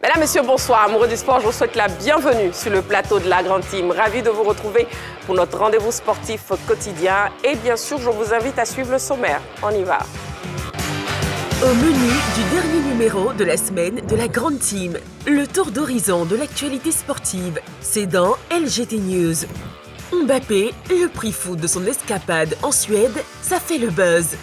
Mesdames, Messieurs, bonsoir. Amoureux du sport, je vous souhaite la bienvenue sur le plateau de la Grande Team. Ravi de vous retrouver pour notre rendez-vous sportif quotidien. Et bien sûr, je vous invite à suivre le sommaire. On y va. Au menu du dernier numéro de la semaine de la Grande Team, le tour d'horizon de l'actualité sportive, c'est dans LGT News. Mbappé, le prix fou de son escapade en Suède, ça fait le buzz.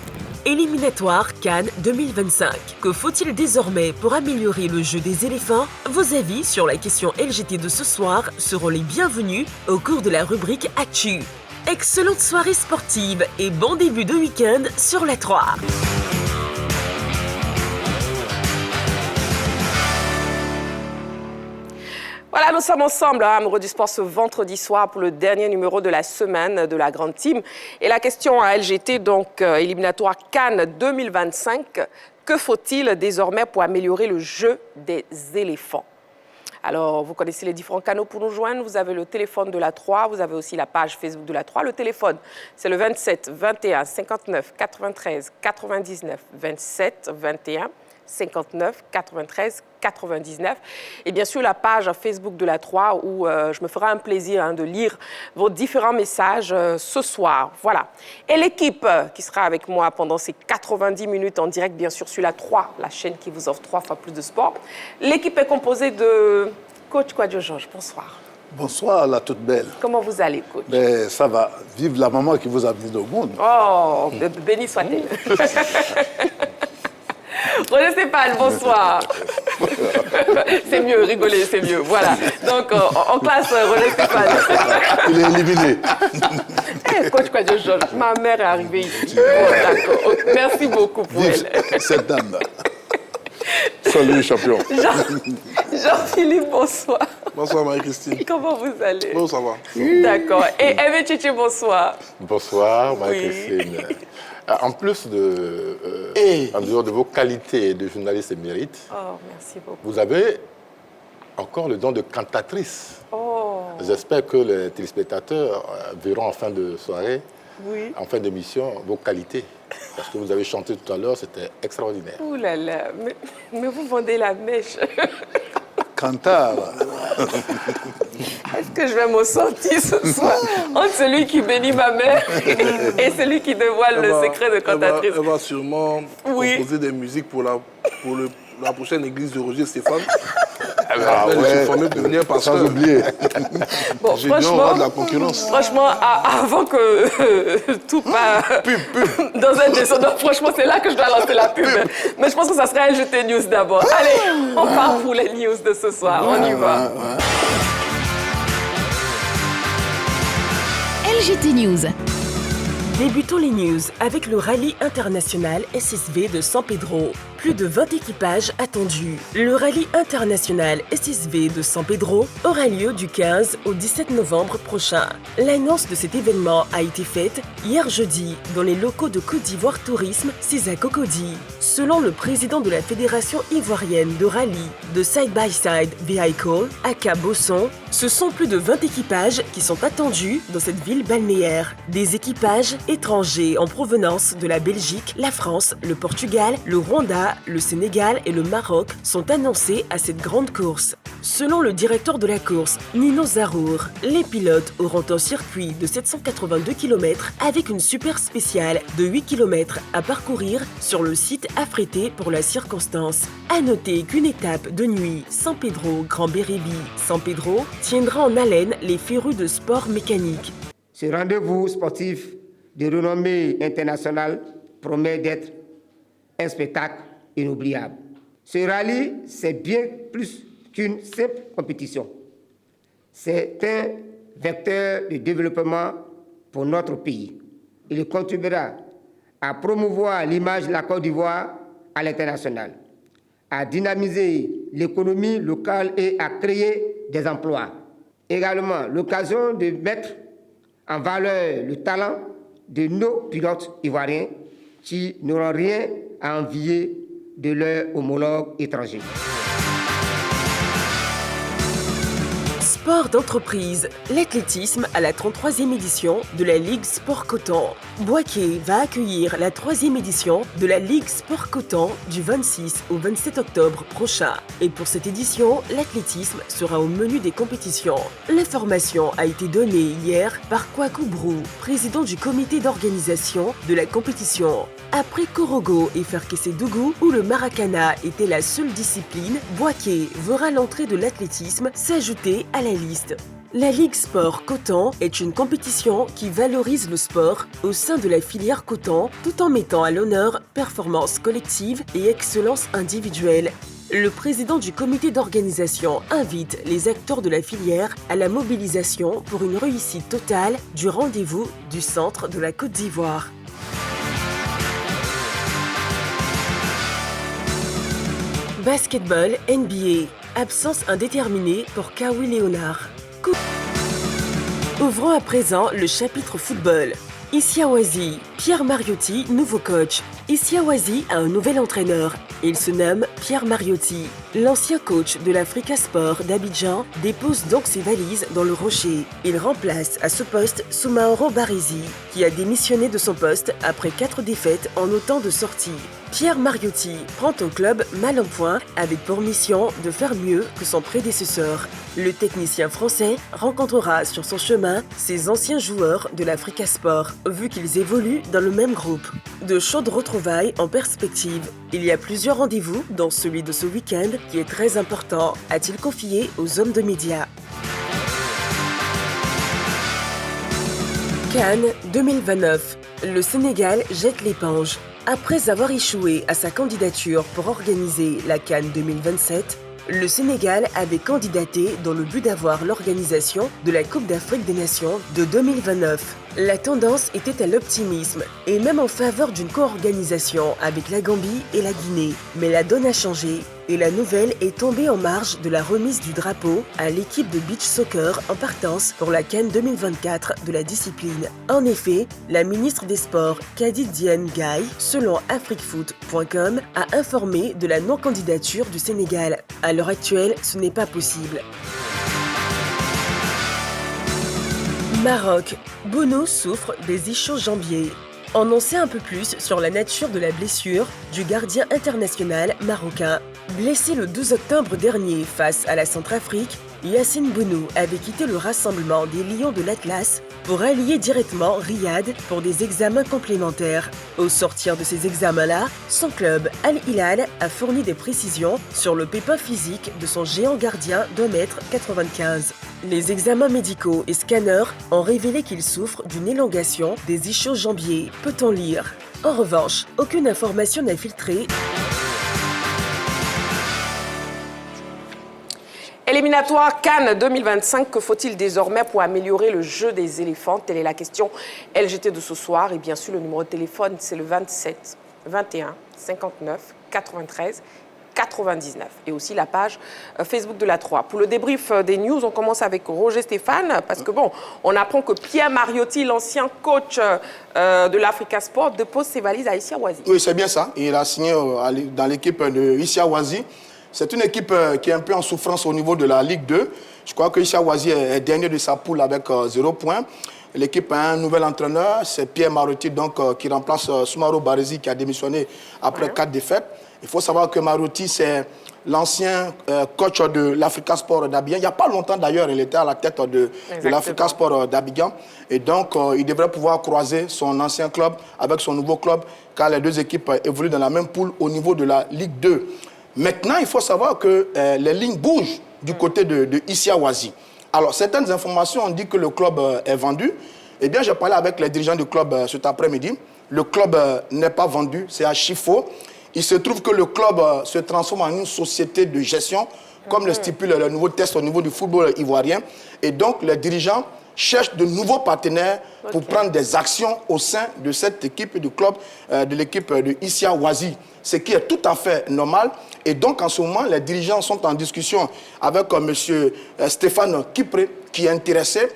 Éliminatoire Cannes 2025. Que faut-il désormais pour améliorer le jeu des éléphants? Vos avis sur la question LGT de ce soir seront les bienvenus au cours de la rubrique Actu. Excellente soirée sportive et bon début de week-end sur la 3. Voilà, nous sommes ensemble, amoureux du sport, ce vendredi soir pour le dernier numéro de la semaine de la Grande Team. Et la question à LGT, donc éliminatoire Cannes 2025, que faut-il désormais pour améliorer le jeu des éléphants? Alors, vous connaissez les différents canaux pour nous joindre. Vous avez le téléphone de la 3, vous avez aussi la page Facebook de la 3. Le téléphone, c'est le 27 21 59 93 99 27 21 59 93 99. Et bien sûr, la page Facebook de la 3 où je me ferai un plaisir de lire vos différents messages ce soir. Voilà. Et l'équipe qui sera avec moi pendant ces 90 minutes en direct, bien sûr, sur la 3, la chaîne qui vous offre 3 fois plus de sport. L'équipe est composée de Coach Kouadio Georges. Bonsoir. Bonsoir, la toute belle. Comment vous allez, Coach? Mais ça va. Vive la maman qui vous a mis au monde. Oh, béni soit-elle. René Stéphane, bonsoir. C'est mieux, rigoler, c'est mieux. Voilà. Donc, en classe, René Stéphane. Il est éliminé. Coach Kouadio Georges, ma mère est arrivée ici. Oh, d'accord. Merci beaucoup pour Vive elle. cette dame. Salut, champion. Jean-Philippe, bonsoir. Bonsoir Marie-Christine. Comment vous allez? Bon, ça va. D'accord. Et Eve Tchétché, bonsoir. Bonsoir, Marie-Christine. Oui. En plus de, en dehors de vos qualités de journaliste émérite, Merci beaucoup. vous avez encore le don de cantatrice. Oh. J'espère que les téléspectateurs verront en fin de soirée, Oui. en fin d'émission, vos qualités. Parce que vous avez chanté tout à l'heure, c'était extraordinaire. Ouh là là, mais vous vendez la mèche. Cantar. Est-ce que je vais m'en sortir ce soir entre celui qui bénit ma mère et celui qui dévoile le secret de cantatrice? Elle va sûrement Oui. composer des musiques pour la prochaine église de Roger Stéphane. Ah Elle ouais, se former pour devenir Sans pasteur. oublier. Bon, J'ai bien aura de la concurrence. Franchement, avant que tout part dans un descendant, franchement, c'est là que je dois lancer la pub. Mais je pense que ça sera LGT News d'abord. Allez, on part pour les news de ce soir. On y va. LGT News. Débutons les news avec le rallye international SSV de San Pedro. Plus de 20 équipages attendus. Le rallye international SSV de San Pedro aura lieu du 15 au 17 novembre prochain. L'annonce de cet événement a été faite hier jeudi dans les locaux de Côte d'Ivoire Tourisme, César Cocody. Selon le président de la Fédération ivoirienne de rallye de Side by Side Vehicle, Aka Bosson, ce sont plus de 20 équipages qui sont attendus dans cette ville balnéaire. Des équipages étrangers en provenance de la Belgique, la France, le Portugal, le Rwanda, le Sénégal et le Maroc sont annoncés à cette grande course. Selon le directeur de la course, Nino Zarour, les pilotes auront un circuit de 782 km avec une super spéciale de 8 km à parcourir sur le site affrété pour la circonstance. À noter qu'une étape de nuit San Pedro Grand Bérébi San Pedro tiendra en haleine les férus de sport mécanique. Ce rendez-vous sportif de renommée internationale promet d'être un spectacle inoubliable. Ce rallye, c'est bien plus qu'une simple compétition. C'est un vecteur de développement pour notre pays. Il contribuera à promouvoir l'image de la Côte d'Ivoire à l'international, à dynamiser l'économie locale et à créer des emplois. Également, l'occasion de mettre en valeur le talent de nos pilotes ivoiriens qui n'auront rien à envier de leurs homologues étrangers. Sport d'entreprise, l'athlétisme à la 33e édition de la Ligue Sport Coton. Boaké va accueillir la 3e édition de la Ligue Sport Coton du 26 au 27 octobre prochain. Et pour cette édition, l'athlétisme sera au menu des compétitions. L'information a été donnée hier par Kwaku Brou, président du comité d'organisation de la compétition. Après Korogo et Ferkessédougou, où le Maracana était la seule discipline, Boaké verra l'entrée de l'athlétisme s'ajouter à la liste. La Ligue Sport Coton est une compétition qui valorise le sport au sein de la filière coton tout en mettant à l'honneur performance collective et excellence individuelle. Le président du comité d'organisation invite les acteurs de la filière à la mobilisation pour une réussite totale du rendez-vous du centre de la Côte d'Ivoire. Basketball NBA. Absence indéterminée pour Kawhi Leonard. Ouvrons à présent le chapitre football. Issiawazi, Pierre Mariotti, nouveau coach. Issiawazi a un nouvel entraîneur. Il se nomme Pierre Mariotti. L'ancien coach de l'Africa Sport d'Abidjan dépose donc ses valises dans le Rocher. Il remplace à ce poste Soumaoro Baresi, qui a démissionné de son poste après 4 défaites en autant de sorties. Pierre Mariotti prend au club mal en point avec pour mission de faire mieux que son prédécesseur. Le technicien français rencontrera sur son chemin ses anciens joueurs de l'Africa Sport, vu qu'ils évoluent dans le même groupe. De chaudes retrouvailles en perspective. Il y a plusieurs rendez-vous, dont celui de ce week-end, qui est très important, a-t-il confié aux hommes de médias. Cannes 2029. Le Sénégal jette l'éponge. Après avoir échoué à sa candidature pour organiser la Cannes 2027, le Sénégal avait candidaté dans le but d'avoir l'organisation de la Coupe d'Afrique des Nations de 2029. La tendance était à l'optimisme et même en faveur d'une co-organisation avec la Gambie et la Guinée. Mais la donne a changé et la nouvelle est tombée en marge de la remise du drapeau à l'équipe de beach soccer en partance pour la Cannes 2024 de la discipline. En effet, la ministre des Sports, Kadi Diène Gaye, selon afriquefoot.com, a informé de la non-candidature du Sénégal. À l'heure actuelle, ce n'est pas possible. Maroc. Bono souffre des ischio-jambiers. On en sait un peu plus sur la nature de la blessure du gardien international marocain. Blessé le 12 octobre dernier face à la Centrafrique, Yacine Bounou avait quitté le rassemblement des Lions de l'Atlas pour allier directement Riyad pour des examens complémentaires. Au sortir de ces examens-là, son club Al Hilal a fourni des précisions sur le pépin physique de son géant gardien d'1,95 m. Les examens médicaux et scanners ont révélé qu'il souffre d'une élongation des ischio-jambiers, peut-on lire. En revanche, aucune information n'a filtré. Éliminatoire Cannes 2025, que faut-il désormais pour améliorer le jeu des éléphants? Telle est la question LGT de ce soir. Et bien sûr, le numéro de téléphone, c'est le 27 21 59 93 99. Et aussi la page Facebook de la 3. Pour le débrief des news, on commence avec Roger Stéphane, parce que bon, on apprend que Pierre Mariotti, l'ancien coach de l'Africa Sport, dépose ses valises à Issiawazi. Oui, c'est bien ça. Il a signé dans l'équipe de Issiawazi. C'est une équipe qui est un peu en souffrance au niveau de la Ligue 2. Je crois que Issiawazi est dernier de sa poule avec 0 points. L'équipe a un nouvel entraîneur, c'est Pierre Mariotti donc, qui remplace Soumaoro Baresi qui a démissionné après 4 défaites. Il faut savoir que Mariotti, c'est l'ancien coach de l'Africa Sport d'Abidjan. Il n'y a pas longtemps d'ailleurs, il était à la tête de l'Africa Sport d'Abidjan. Et donc, il devrait pouvoir croiser son ancien club avec son nouveau club, car les deux équipes évoluent dans la même poule au niveau de la Ligue 2. Maintenant, il faut savoir que les lignes bougent du côté de Issiawazi. Alors, certaines informations ont dit que le club est vendu. Eh bien, j'ai parlé avec les dirigeants du club cet après-midi. Le club n'est pas vendu, c'est à Chifo. Il se trouve que le club se transforme en une société de gestion, comme le stipule le nouveau test au niveau du football ivoirien. Et donc, les dirigeants cherchent de nouveaux partenaires pour prendre des actions au sein de cette équipe du club, de l'équipe de Issiawazi, ce qui est tout à fait normal. Et donc, en ce moment, les dirigeants sont en discussion avec M. Stéphane Kipré, qui est intéressé.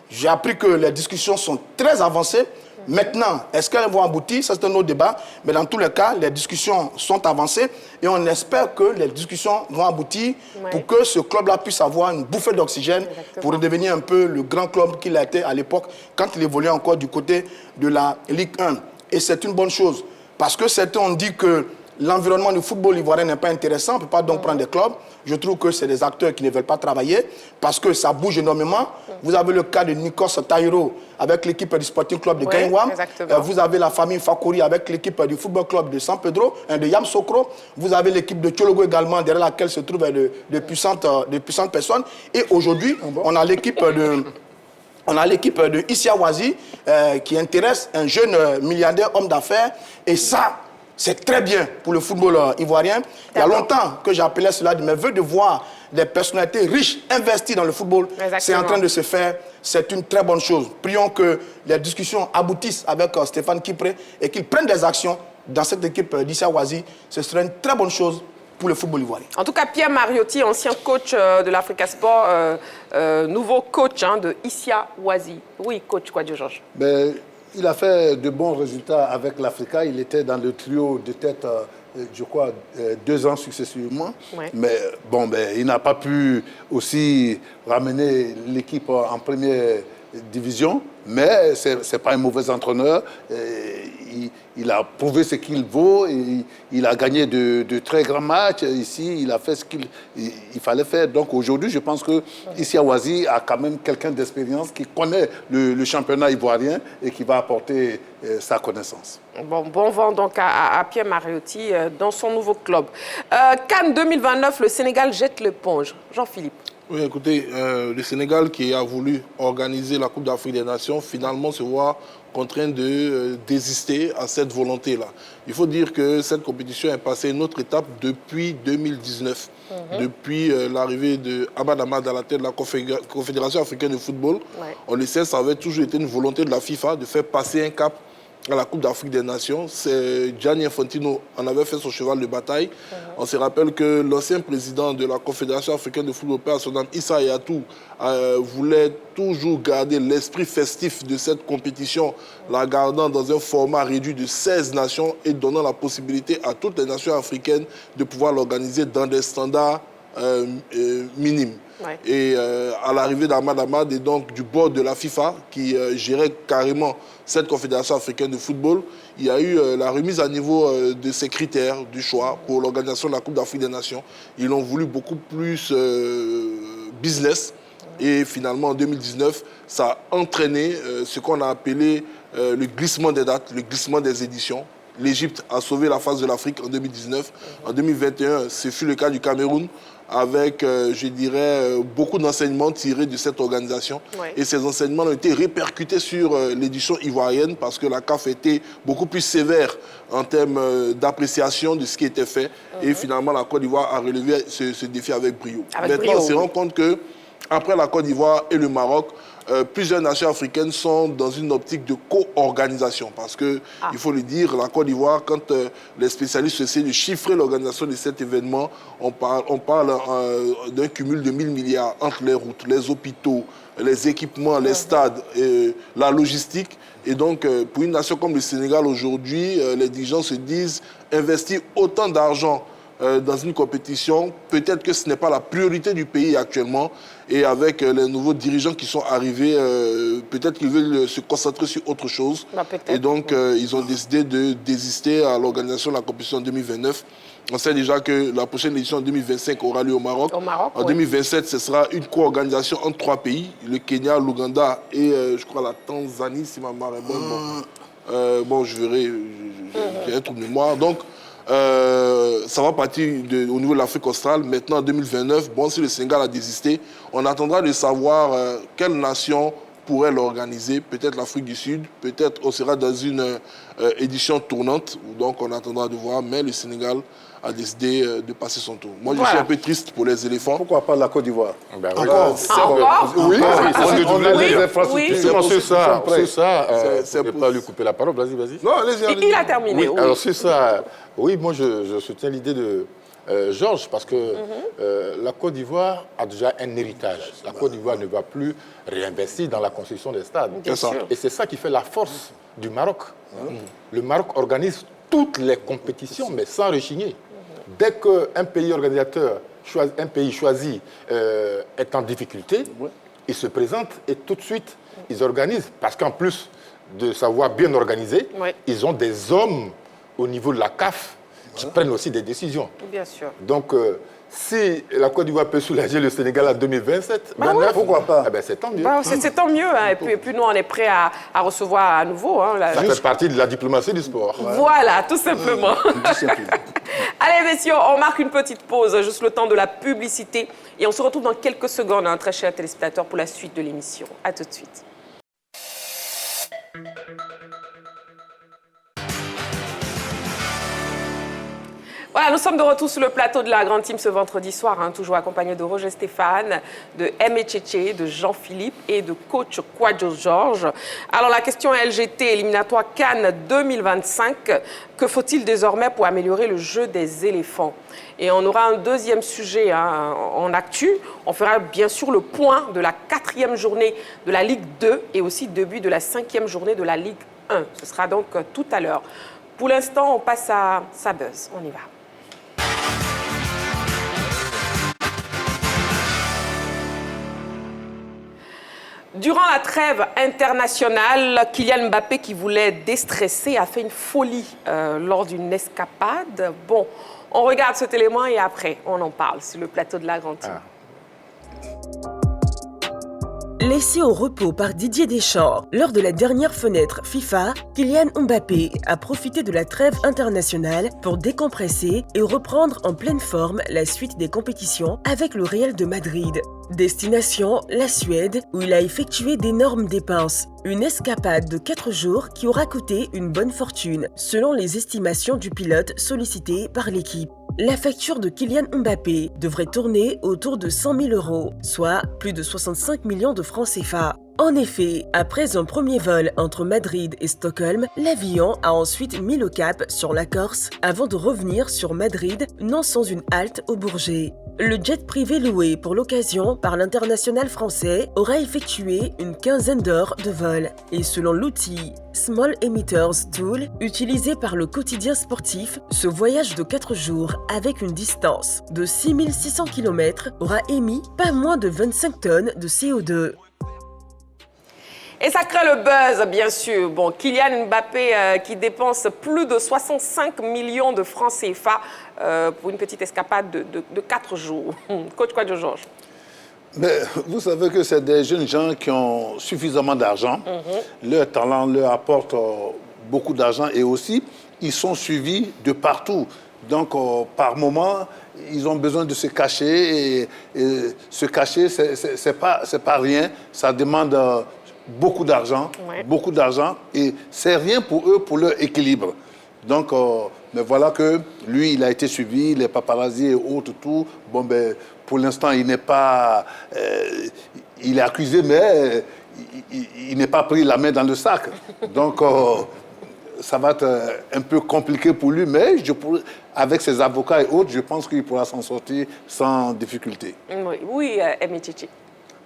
J'ai appris que les discussions sont très avancées Maintenant, est-ce qu'elles vont aboutir? Ça, c'est un autre débat. Mais dans tous les cas, les discussions sont avancées et on espère que les discussions vont aboutir pour que ce club-là puisse avoir une bouffée d'oxygène pour redevenir un peu le grand club qu'il a été à l'époque quand il évoluait encore du côté de la Ligue 1. Et c'est une bonne chose parce que certains ont dit que l'environnement du football ivoirien n'est pas intéressant, on ne peut pas donc prendre des clubs. Je trouve que c'est des acteurs qui ne veulent pas travailler parce que ça bouge énormément. Vous avez le cas de Nikos Taïro avec l'équipe du Sporting Club de Gaïwa. Vous avez la famille Fakori avec l'équipe du Football Club de San Pedro, de Yamoussoukro. Vous avez l'équipe de Tchologo également, derrière laquelle se trouvent de puissantes personnes. Et aujourd'hui, on a l'équipe de Issa Wazi qui intéresse un jeune milliardaire homme d'affaires. Et ça, c'est très bien pour le football ivoirien. Il y a longtemps que j'appelais cela de mes voeux de voir des personnalités riches investies dans le football. C'est en train de se faire. C'est une très bonne chose. Prions que les discussions aboutissent avec Stéphane Kipré et qu'il prenne des actions dans cette équipe d'Issa Wazi. Ce serait une très bonne chose pour le football ivoirien. En tout cas, Pierre Mariotti, ancien coach de l'Africa Sport, nouveau coach de Issa Wazi. Oui, coach Georges. Il a fait de bons résultats avec l'Africa. Il était dans le trio de tête, je crois, 2 ans successivement. Mais bon, il n'a pas pu aussi ramener l'équipe en première division. Mais ce n'est pas un mauvais entraîneur. Il a prouvé ce qu'il vaut. Il a gagné de très grands matchs. Ici, il a fait ce qu'il fallait faire. Donc aujourd'hui, je pense que Issa Wazi a quand même quelqu'un d'expérience qui connaît le championnat ivoirien et qui va apporter sa connaissance. Bon vent donc à Pierre Mariotti dans son nouveau club. CAN 2029, le Sénégal jette l'éponge. Jean-Philippe. Oui, écoutez, le Sénégal qui a voulu organiser la Coupe d'Afrique des Nations, finalement se voit contraint de désister à cette volonté-là. Il faut dire que cette compétition est passée à une autre étape depuis 2019. Depuis l'arrivée de Ahmad Ahmad à la tête de la Confédération africaine de football, on le sait, ça avait toujours été une volonté de la FIFA de faire passer un cap à la Coupe d'Afrique des Nations. Gianni Infantino en avait fait son cheval de bataille. On se rappelle que l'ancien président de la Confédération africaine de football, père son nom Issa Hayatou, voulait toujours garder l'esprit festif de cette compétition, la gardant dans un format réduit de 16 nations et donnant la possibilité à toutes les nations africaines de pouvoir l'organiser dans des standards minimes. Et à l'arrivée d'Ahmad Ahmad et donc du board de la FIFA qui gérait carrément cette confédération africaine de football, il y a eu la remise à niveau de ces critères du choix pour l'organisation de la Coupe d'Afrique des Nations. Ils l'ont voulu beaucoup plus business et finalement en 2019, ça a entraîné ce qu'on a appelé le glissement des dates, le glissement des éditions. L'Égypte a sauvé la face de l'Afrique en 2019. En 2021, ce fut le cas du Cameroun, avec, je dirais, beaucoup d'enseignements tirés de cette organisation. Et ces enseignements ont été répercutés sur l'édition ivoirienne parce que la CAF était beaucoup plus sévère en termes d'appréciation de ce qui était fait. Et finalement, la Côte d'Ivoire a relevé ce défi avec brio. Maintenant, on se rend compte que après la Côte d'Ivoire et le Maroc, plusieurs nations africaines sont dans une optique de co-organisation. Parce que, il faut le dire, la Côte d'Ivoire, quand les spécialistes essaient de chiffrer l'organisation de cet événement, on parle d'un cumul de 1000 milliards entre les routes, les hôpitaux, les équipements, les stades, la logistique. Et donc, pour une nation comme le Sénégal aujourd'hui, les dirigeants se disent investir autant d'argent dans une compétition, peut-être que ce n'est pas la priorité du pays actuellement. Et avec les nouveaux dirigeants qui sont arrivés, peut-être qu'ils veulent se concentrer sur autre chose. Et donc, ils ont décidé de désister à l'organisation de la compétition en 2029. On sait déjà que la prochaine édition en 2025 aura lieu au Maroc. En 2027, ce sera une co-organisation entre 3 pays, le Kenya, l'Ouganda et je crois la Tanzanie, si ma mémoire est bonne. Bon, je verrai, j'ai un trou de mémoire. Donc, ça va partir au niveau de l'Afrique australe. Maintenant, en 2029, bon, si le Sénégal a désisté, on attendra de savoir quelle nation pourrait l'organiser. Peut-être l'Afrique du Sud, peut-être on sera dans une édition tournante, donc on attendra de voir, mais le Sénégal a décidé de passer son tour. Moi, je suis un peu triste pour les éléphants. Pourquoi pas la Côte d'Ivoire? Encore. Oui, Sur ça, je ne vais pas lui couper la parole, vas-y. Non, allez-y. Il a terminé. Oui, alors sur ça, oui, moi je soutiens l'idée de Georges, parce que la Côte d'Ivoire a déjà un héritage. La Côte d'Ivoire ne va plus réinvestir dans la construction des stades. Et c'est ça qui fait la force du Maroc. Le Maroc organise toutes les compétitions, mais sans rechigner. Dès qu'un pays organisateur, un pays choisi est en difficulté, ils se présentent et tout de suite, ils organisent. Parce qu'en plus de savoir bien organiser, ils ont des hommes au niveau de la CAF qui prennent aussi des décisions. Bien sûr. Donc, si la Côte d'Ivoire peut soulager le Sénégal en 2027, pourquoi pas? Eh ben, c'est tant mieux. C'est tant mieux. Hein. Et puis nous, on est prêts à recevoir à nouveau. Hein, ça fait partie de la diplomatie du sport. Voilà, tout simplement. Allez, messieurs, on marque une petite pause, juste le temps de la publicité. Et on se retrouve dans quelques secondes, hein, très chers téléspectateurs, pour la suite de l'émission. À tout de suite. Voilà, nous sommes de retour sur le plateau de la Grande Team ce vendredi soir, hein, toujours accompagné de Roger Stéphane, de Aimé Tchétché, de Jean-Philippe et de coach Kwadjo Georges. Alors la question LGT éliminatoire CAN 2025, que faut-il désormais pour améliorer le jeu des éléphants? Et on aura un deuxième sujet en actu. On fera bien sûr le point de la 4e journée de la Ligue 2 et aussi début de la 5e journée de la Ligue 1. Ce sera donc tout à l'heure. Pour l'instant, on passe à sa buzz. On y va. Durant la trêve internationale, Kylian Mbappé, qui voulait déstresser, a fait une folie lors d'une escapade. Bon, on regarde cet élément et après, on en parle sur le plateau de la Grande Team. Laissé au repos par Didier Deschamps lors de la dernière fenêtre FIFA, Kylian Mbappé a profité de la trêve internationale pour décompresser et reprendre en pleine forme la suite des compétitions avec le Real de Madrid. Destination, la Suède, où il a effectué d'énormes dépenses. Une escapade de 4 jours qui aura coûté une bonne fortune, selon les estimations du pilote sollicité par l'équipe. La facture de Kylian Mbappé devrait tourner autour de 100 000 €, soit plus de 65 millions de francs CFA. En effet, après un premier vol entre Madrid et Stockholm, l'avion a ensuite mis le cap sur la Corse avant de revenir sur Madrid, non sans une halte au Bourget. Le jet privé loué pour l'occasion par l'international français aura effectué une quinzaine d'heures de vol. Et selon l'outil Small Emitters Tool, utilisé par le quotidien sportif, ce voyage de 4 jours avec une distance de 6600 km aura émis pas moins de 25 tonnes de CO2. Et ça crée le buzz, bien sûr. Bon, Kylian Mbappé qui dépense plus de 65 millions de francs CFA pour une petite escapade de 4 jours. Coach Kwadjo Georges. Mais vous savez que c'est des jeunes gens qui ont suffisamment d'argent. Leur talent leur apporte beaucoup d'argent et aussi, ils sont suivis de partout. Donc, par moment, ils ont besoin de se cacher. Et se cacher, c'est pas rien. Ça demande beaucoup d'argent, et c'est rien pour eux, pour leur équilibre. Donc, mais voilà que lui, il a été suivi, les paparazzis et autres, tout. Bon, ben, pour l'instant, il n'est pas... il est accusé, mais il n'est pas pris la main dans le sac. Donc, ça va être un peu compliqué pour lui, mais avec ses avocats et autres, je pense qu'il pourra s'en sortir sans difficulté. Oui, Aimé Tchétché.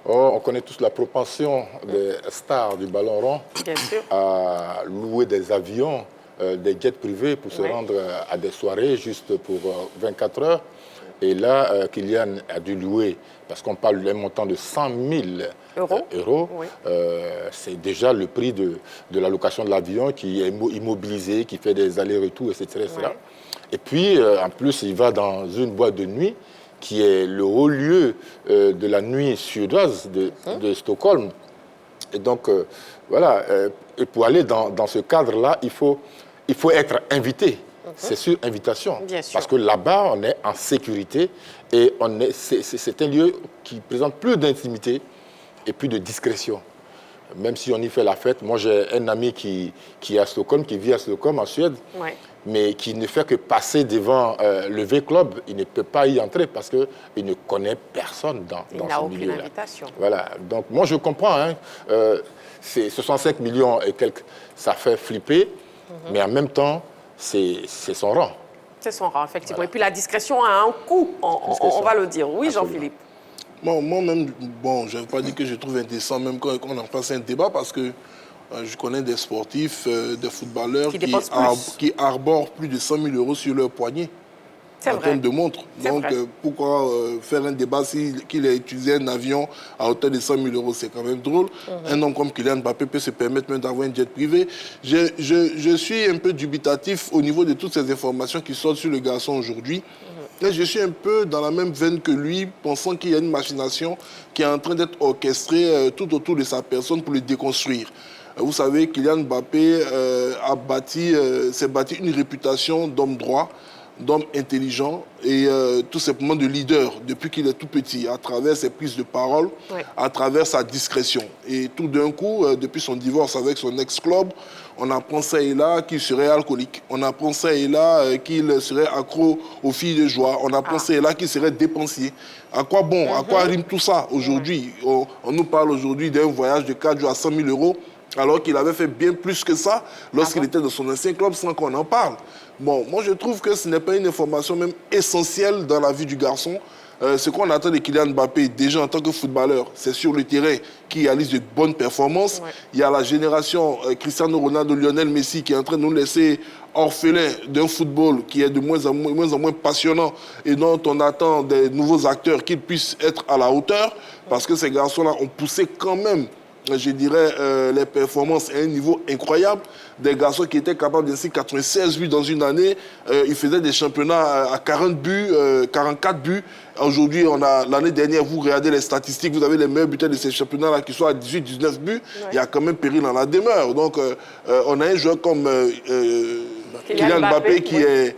Oh, on connaît tous la propension des stars du ballon rond à louer des avions, des jets privés pour se rendre à des soirées juste pour 24 heures. Et là, Kylian a dû louer, parce qu'on parle d'un montant de 100 000 euros. C'est déjà le prix de la location de l'avion qui est immobilisé, qui fait des allers-retours, etc. Et puis, en plus, il va dans une boîte de nuit qui est le haut lieu de la nuit suédoise de Stockholm. Et donc, voilà, et pour aller dans ce cadre-là, il faut être invité. C'est sur invitation. Parce que là-bas, on est en sécurité et c'est un lieu qui présente plus d'intimité et plus de discrétion. même si on y fait la fête. Moi, j'ai un ami qui est à Stockholm, qui vit à Stockholm, en Suède, mais qui ne fait que passer devant le V-Club. Il ne peut pas y entrer parce qu'il ne connaît personne dans ce milieu-là. Il n'a aucune invitation. Voilà. Donc, moi, je comprends. Hein, c'est 65 millions et quelques, ça fait flipper, mais en même temps, c'est son rang. C'est son rang, effectivement. Voilà. Et puis la discrétion a un coût, on va le dire. Oui, Jean-Philippe. Moi-même, bon, je ne vais pas dire que je trouve indécent, même quand on en passe un débat, parce que je connais des sportifs, des footballeurs qui arborent plus de 100 000 € sur leur poignet en termes de montre. Donc, pourquoi faire un débat qu'il a utilisé un avion à hauteur de 100 000 €? C'est quand même drôle. Un homme comme Kylian Mbappé peut se permettre même d'avoir un jet privé. Je suis un peu dubitatif au niveau de toutes ces informations qui sortent sur le garçon aujourd'hui. Et je suis un peu dans la même veine que lui, pensant qu'il y a une machination qui est en train d'être orchestrée tout autour de sa personne pour le déconstruire. Vous savez, Kylian Mbappé s'est bâti une réputation d'homme droit, d'homme intelligent et tout simplement de leader depuis qu'il est tout petit, à travers ses prises de parole, à travers sa discrétion. Et tout d'un coup, depuis son divorce avec son ex-club, on apprend ça et là qu'il serait alcoolique. On apprend ça et là qu'il serait accro aux filles de joie. On apprend ça et là qu'il serait dépensier. À quoi bon? À quoi rime tout ça aujourd'hui? On nous parle aujourd'hui d'un voyage de 4 jours à 100 000 €, alors qu'il avait fait bien plus que ça lorsqu'il était dans son ancien club sans qu'on en parle. Bon, moi je trouve que ce n'est pas une information même essentielle dans la vie du garçon. Ce qu'on attend de Kylian Mbappé, déjà en tant que footballeur, c'est sur le terrain qu'il réalise de bonnes performances. Il y a la génération Cristiano Ronaldo, Lionel Messi qui est en train de nous laisser orphelins d'un football qui est de moins en moins passionnant et dont on attend des nouveaux acteurs qui puissent être à la hauteur, parce que ces garçons-là ont poussé quand même, je dirais, les performances à un niveau incroyable. Des garçons qui étaient capables d'inscrire 96 buts dans une année. Ils faisaient des championnats à 40 buts, 44 buts. Aujourd'hui, l'année dernière, vous regardez les statistiques, vous avez les meilleurs buteurs de ces championnats-là qui sont à 18, 19 buts. Il y a quand même péril dans la demeure. Donc, on a un joueur comme Kylian Mbappé qui est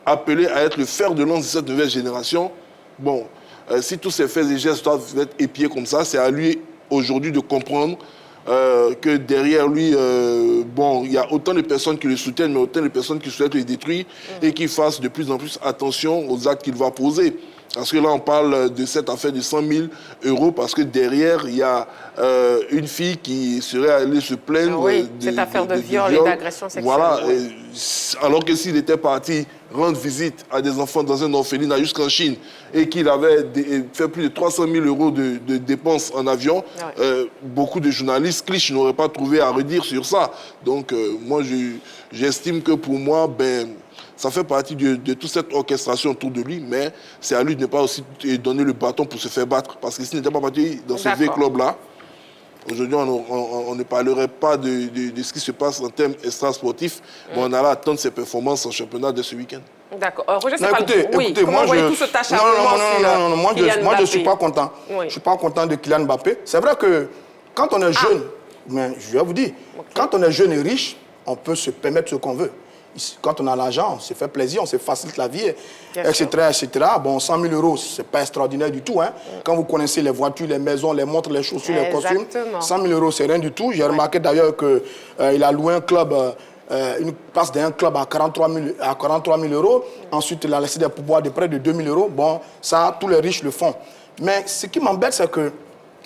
appelé à être le fer de lance de cette nouvelle génération. Bon, si tous ces faits et gestes doivent être épiés comme ça, c'est à lui aujourd'hui de comprendre que derrière lui, bon, il y a autant de personnes qui le soutiennent, mais autant de personnes qui souhaitent le détruire et qui fassent de plus en plus attention aux actes qu'il va poser. Parce que là, on parle de cette affaire de 100 000 € parce que derrière, il y a une fille qui serait allée se plaindre cette affaire de viol et d'agression sexuelle. Voilà, alors que s'il était parti rendre visite à des enfants dans un orphelinat jusqu'en Chine et qu'il avait fait plus de 300 000 € de dépenses en avion, beaucoup de journalistes clichés n'auraient pas trouvé à redire sur ça. Donc, moi, j'estime que pour moi, ça fait partie de toute cette orchestration autour de lui, mais c'est à lui de ne pas aussi donner le bâton pour se faire battre. Parce que s'il n'était pas parti dans ce V-club-là, aujourd'hui, on ne parlerait pas de ce qui se passe en termes extra-sportifs, mais on allait attendre ses performances en championnat de ce week-end. D'accord. Roger, c'est pas écoutez, moi, tout ce non, moi je ne suis pas content. Je ne suis pas content de Kylian Mbappé. C'est vrai que quand on est jeune, mais je vais vous dire, quand on est jeune et riche, on peut se permettre ce qu'on veut. Quand on a l'argent, on se fait plaisir, on se facilite la vie, etc., etc. Bon, 100 000 €, ce n'est pas extraordinaire du tout. Hein. Quand vous connaissez les voitures, les maisons, les montres, les chaussures, les costumes, 100 000 €, c'est rien du tout. J'ai remarqué d'ailleurs qu'il a loué un club, une place d'un club à 43 000 €. Ensuite, il a laissé des pourboires de près de 2 000 €. Bon, ça, tous les riches le font. Mais ce qui m'embête, c'est que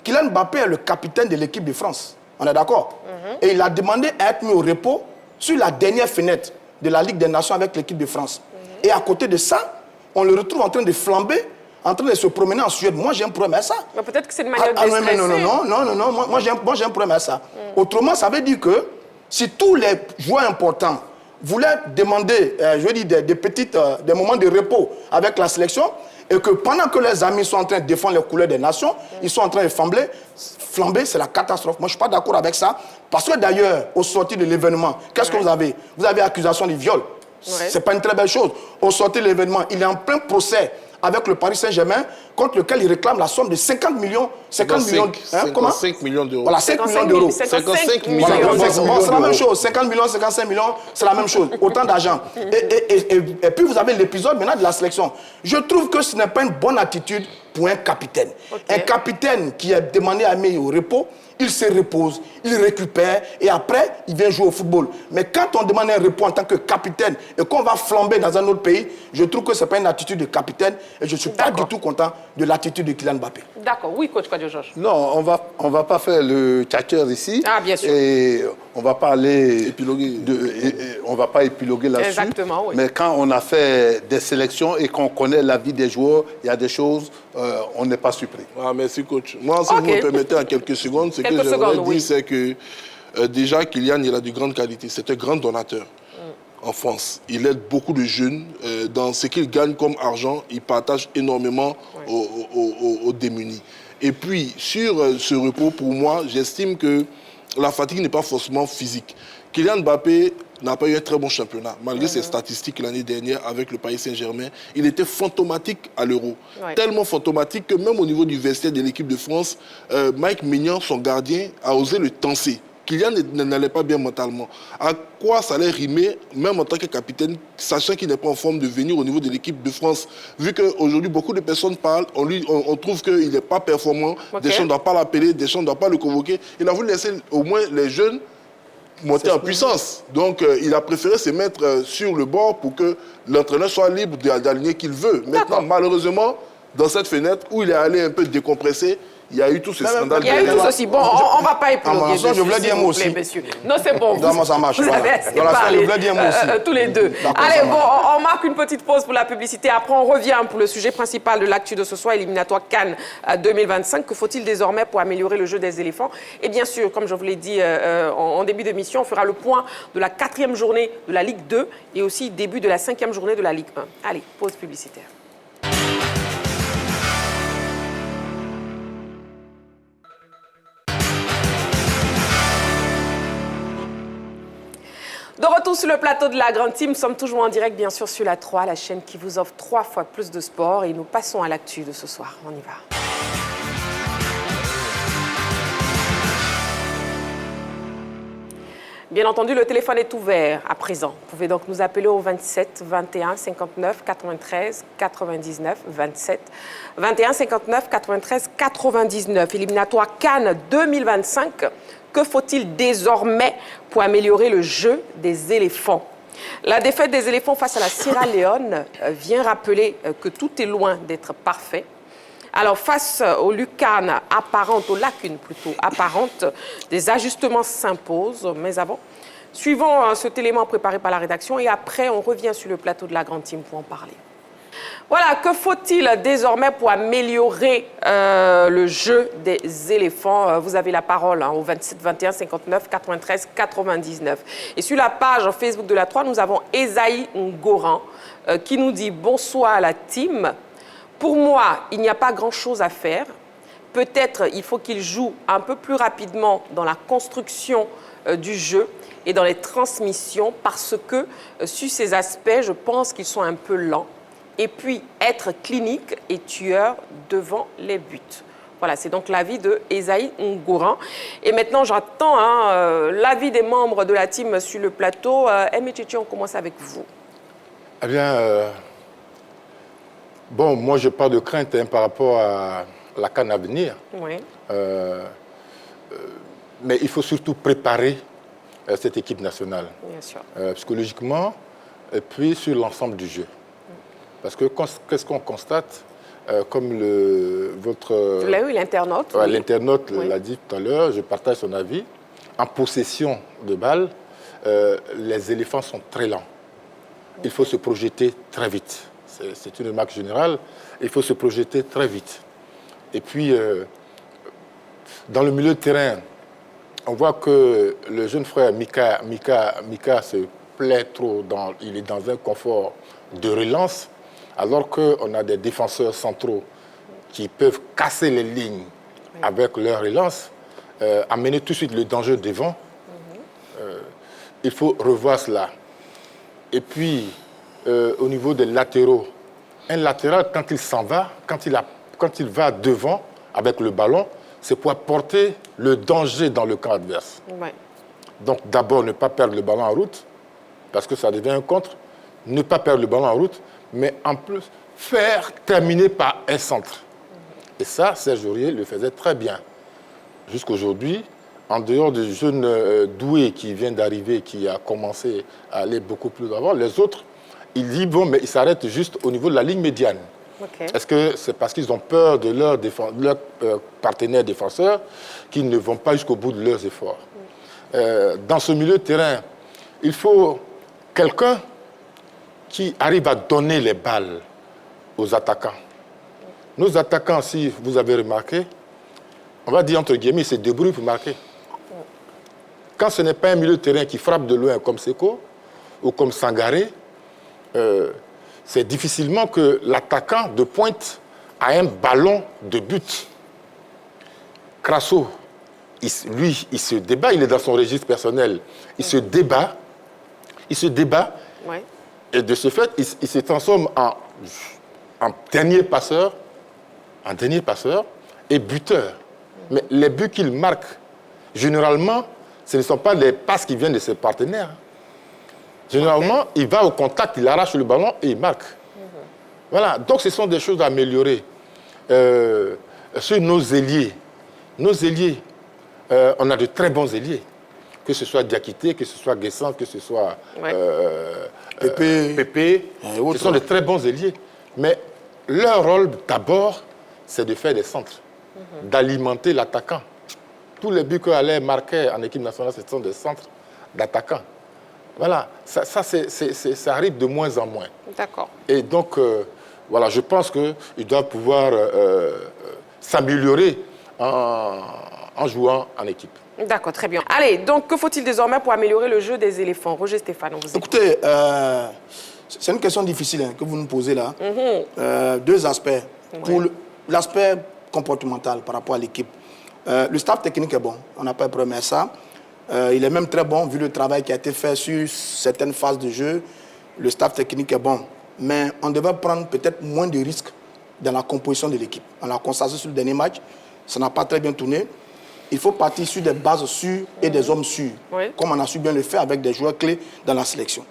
Kylian Mbappé est le capitaine de l'équipe de France. On est d'accord? Et il a demandé à être mis au repos sur la dernière fenêtre de la Ligue des Nations avec l'équipe de France. Et à côté de ça, on le retrouve en train de flamber, en train de se promener en Suède. Moi, j'ai un problème à ça. Peut-être que c'est une manière de stresser. Non. Moi, j'ai un problème à ça. Autrement, ça veut dire que si tous les joueurs importants voulaient demander, des moments de repos avec la sélection, et que pendant que les amis sont en train de défendre les couleurs des nations, ils sont en train de flamber, c'est la catastrophe. Moi, je ne suis pas d'accord avec ça. Parce que d'ailleurs, au sortir de l'événement, qu'est-ce que vous avez? Vous avez accusation de viol. Ce n'est pas une très belle chose. Au sortir de l'événement, il est en plein procès avec le Paris Saint-Germain, contre lequel il réclame la somme de 50 millions. 55 millions d'euros. Voilà, 5 millions d'euros. 55 millions d'euros. C'est la même chose. 50 millions, 55 millions, c'est la même chose. Autant d'argent. Et puis vous avez l'épisode maintenant de la sélection. Je trouve que ce n'est pas une bonne attitude pour un capitaine. Un capitaine qui est demandé à mettre au repos, il se repose, il récupère et après, il vient jouer au football. Mais quand on demande un repos en tant que capitaine et qu'on va flamber dans un autre pays, je trouve que ce n'est pas une attitude de capitaine et je ne suis pas du tout content de l'attitude de Kylian Mbappé. D'accord, oui, coach Kadio Georges. Non, on va pas faire le tchatcher ici. Ah, bien sûr. Et on va pas aller épiloguer. On va pas épiloguer là-dessus. Exactement, oui. Mais quand on a fait des sélections et qu'on connaît la vie des joueurs, il y a des choses, on n'est pas surpris. Ah, merci coach. Moi, si vous me permettez en quelques secondes, ce que j'aimerais dire, c'est que déjà, Kylian, il a de grandes qualités. C'est un grand donateur en France. Il aide beaucoup de jeunes. Dans ce qu'il gagne comme argent, il partage énormément aux démunis. Et puis, sur ce repos, pour moi, j'estime que la fatigue n'est pas forcément physique. Kylian Mbappé n'a pas eu un très bon championnat. Malgré ses statistiques l'année dernière avec le Paris Saint-Germain, il était fantomatique à l'Euro. Tellement fantomatique que même au niveau du vestiaire de l'équipe de France, Mike Maignan, son gardien, a osé le tenser. Kylian n'allait pas bien mentalement. À quoi ça allait rimer, même en tant que capitaine, sachant qu'il n'est pas en forme de venir au niveau de l'équipe de France? Vu qu'aujourd'hui, beaucoup de personnes parlent, on trouve qu'il n'est pas performant, Deschamps ne doit pas l'appeler, Deschamps ne doit pas le convoquer. Il a voulu laisser au moins les jeunes monter en puissance. Donc, il a préféré se mettre sur le bord pour que l'entraîneur soit libre d'aligner qu'il veut. Maintenant, malheureusement, dans cette fenêtre où il est allé un peu décompresser, il y a eu tout ce scandale. Il y a eu tout ceci. Bon, on ne va pas épiloguer. Je voulais dire un mot aussi. Non, c'est bon. Comment ça marche? Vous avez assez parlé, je voulais dire un mot aussi. Tous les deux. Allez, bon, on marque une petite pause pour la publicité. Après, on revient pour le sujet principal de l'actu de ce soir, éliminatoire Cannes 2025. Que faut-il désormais pour améliorer le jeu des éléphants? Et bien sûr, comme je vous l'ai dit en début d'émission, on fera le point de la 4e journée de la Ligue 2 et aussi début de la 5e journée de la Ligue 1. Allez, pause publicitaire. De retour sur le plateau de la Grande Team, nous sommes toujours en direct, bien sûr, sur la 3, la chaîne qui vous offre 3 fois plus de sport. Et nous passons à l'actu de ce soir. On y va. Bien entendu, le téléphone est ouvert à présent. Vous pouvez donc nous appeler au 27 21 59 93 99 27 21 59 93 99. Éliminatoire Cannes 2025. Que faut-il désormais pour améliorer le jeu des éléphants? La défaite des éléphants face à la Sierra Leone vient rappeler que tout est loin d'être parfait. Alors, face aux lucarnes apparentes, aux lacunes plutôt apparentes, des ajustements s'imposent. Mais avant, suivons cet élément préparé par la rédaction et après, on revient sur le plateau de la Grande Team pour en parler. Voilà, que faut-il désormais pour améliorer le jeu des éléphants? Vous avez la parole au 27 21 59 93 99. Et sur la page Facebook de la 3, nous avons Esaïe Ngoran qui nous dit « Bonsoir à la team. Pour moi, il n'y a pas grand-chose à faire. Peut-être il faut qu'il joue un peu plus rapidement dans la construction du jeu et dans les transmissions parce que sur ces aspects, je pense qu'ils sont un peu lents. Et puis, être clinique et tueur devant les buts. » Voilà, c'est donc l'avis de Esaïe Ngoran. Et maintenant, j'attends l'avis des membres de la team sur le plateau. Aimé Tchétché, on commence avec vous. Eh bien, bon, moi, je parle de crainte par rapport à la CAN à venir. Oui. Mais il faut surtout préparer cette équipe nationale. Bien sûr. Psychologiquement, et puis sur l'ensemble du jeu. Parce que qu'est-ce qu'on constate, comme votre... l'internaute. Ouais, l'internaute l'a dit tout à l'heure, je partage son avis. En possession de balles, les éléphants sont très lents. Il faut se projeter très vite. C'est une remarque générale. Il faut se projeter très vite. Et puis, dans le milieu de terrain, on voit que le jeune frère Mika se plaît trop, il est dans un confort de relance, alors qu'on a des défenseurs centraux qui peuvent casser les lignes avec leur relance, amener tout de suite le danger devant. Il faut revoir cela. Et puis, au niveau des latéraux, un latéral, quand il s'en va, quand il va devant avec le ballon, c'est pour apporter le danger dans le camp adverse. Ouais. Donc, d'abord, ne pas perdre le ballon en route, parce que ça devient un contre. Ne pas perdre le ballon en route, mais en plus, faire terminer par un centre. Et ça, Serge Aurier le faisait très bien. Jusqu'aujourd'hui, en dehors du jeune Doué qui vient d'arriver, qui a commencé à aller beaucoup plus avant, les autres, il dit, bon, mais ils s'arrêtent juste au niveau de la ligne médiane. Okay. Est-ce que c'est parce qu'ils ont peur de leurs partenaires défenseurs qu'ils ne vont pas jusqu'au bout de leurs efforts? Dans ce milieu de terrain, il faut quelqu'un qui arrive à donner les balles aux attaquants. Nos attaquants, si vous avez remarqué, on va dire entre guillemets, ils se débrouillent pour marquer. Quand ce n'est pas un milieu de terrain qui frappe de loin comme Seko ou comme Sangaré, c'est difficilement que l'attaquant de pointe a un ballon de but. Crasso, lui, il se débat, il est dans son registre personnel. Il se débat, ouais. Et de ce fait, il se transforme en dernier passeur et buteur. Mais les buts qu'il marque, généralement, ce ne sont pas les passes qui viennent de ses partenaires. Généralement, il va au contact, il arrache le ballon et il marque. Voilà, donc ce sont des choses à améliorer. Sur nos ailiers, on a de très bons ailiers. Que ce soit Diakité, que ce soit Guessant, que ce soit Pépé, ce sont de très bons ailiers. Mais leur rôle, d'abord, c'est de faire des centres, d'alimenter l'attaquant. Tous les buts qu'Alain marquait en équipe nationale, ce sont des centres d'attaquants. Voilà, ça arrive de moins en moins. D'accord. Et donc, voilà, je pense qu'ils doivent pouvoir s'améliorer en jouant en équipe. D'accord, très bien. Allez, donc que faut-il désormais pour améliorer le jeu des éléphants? Roger Stéphane, on vous écoute. Écoutez, c'est une question difficile que vous nous posez là. Deux aspects. Ouais. Pour l'aspect comportemental par rapport à l'équipe, le staff technique est bon, on n'a pas de problème à ça. Il est même très bon vu le travail qui a été fait sur certaines phases de jeu. Le staff technique est bon, mais on devrait prendre peut-être moins de risques dans la composition de l'équipe. On l'a constaté sur le dernier match, ça n'a pas très bien tourné. Il faut partir sur des bases sûres et des hommes sûrs, comme on a su bien le faire avec des joueurs clés dans la sélection.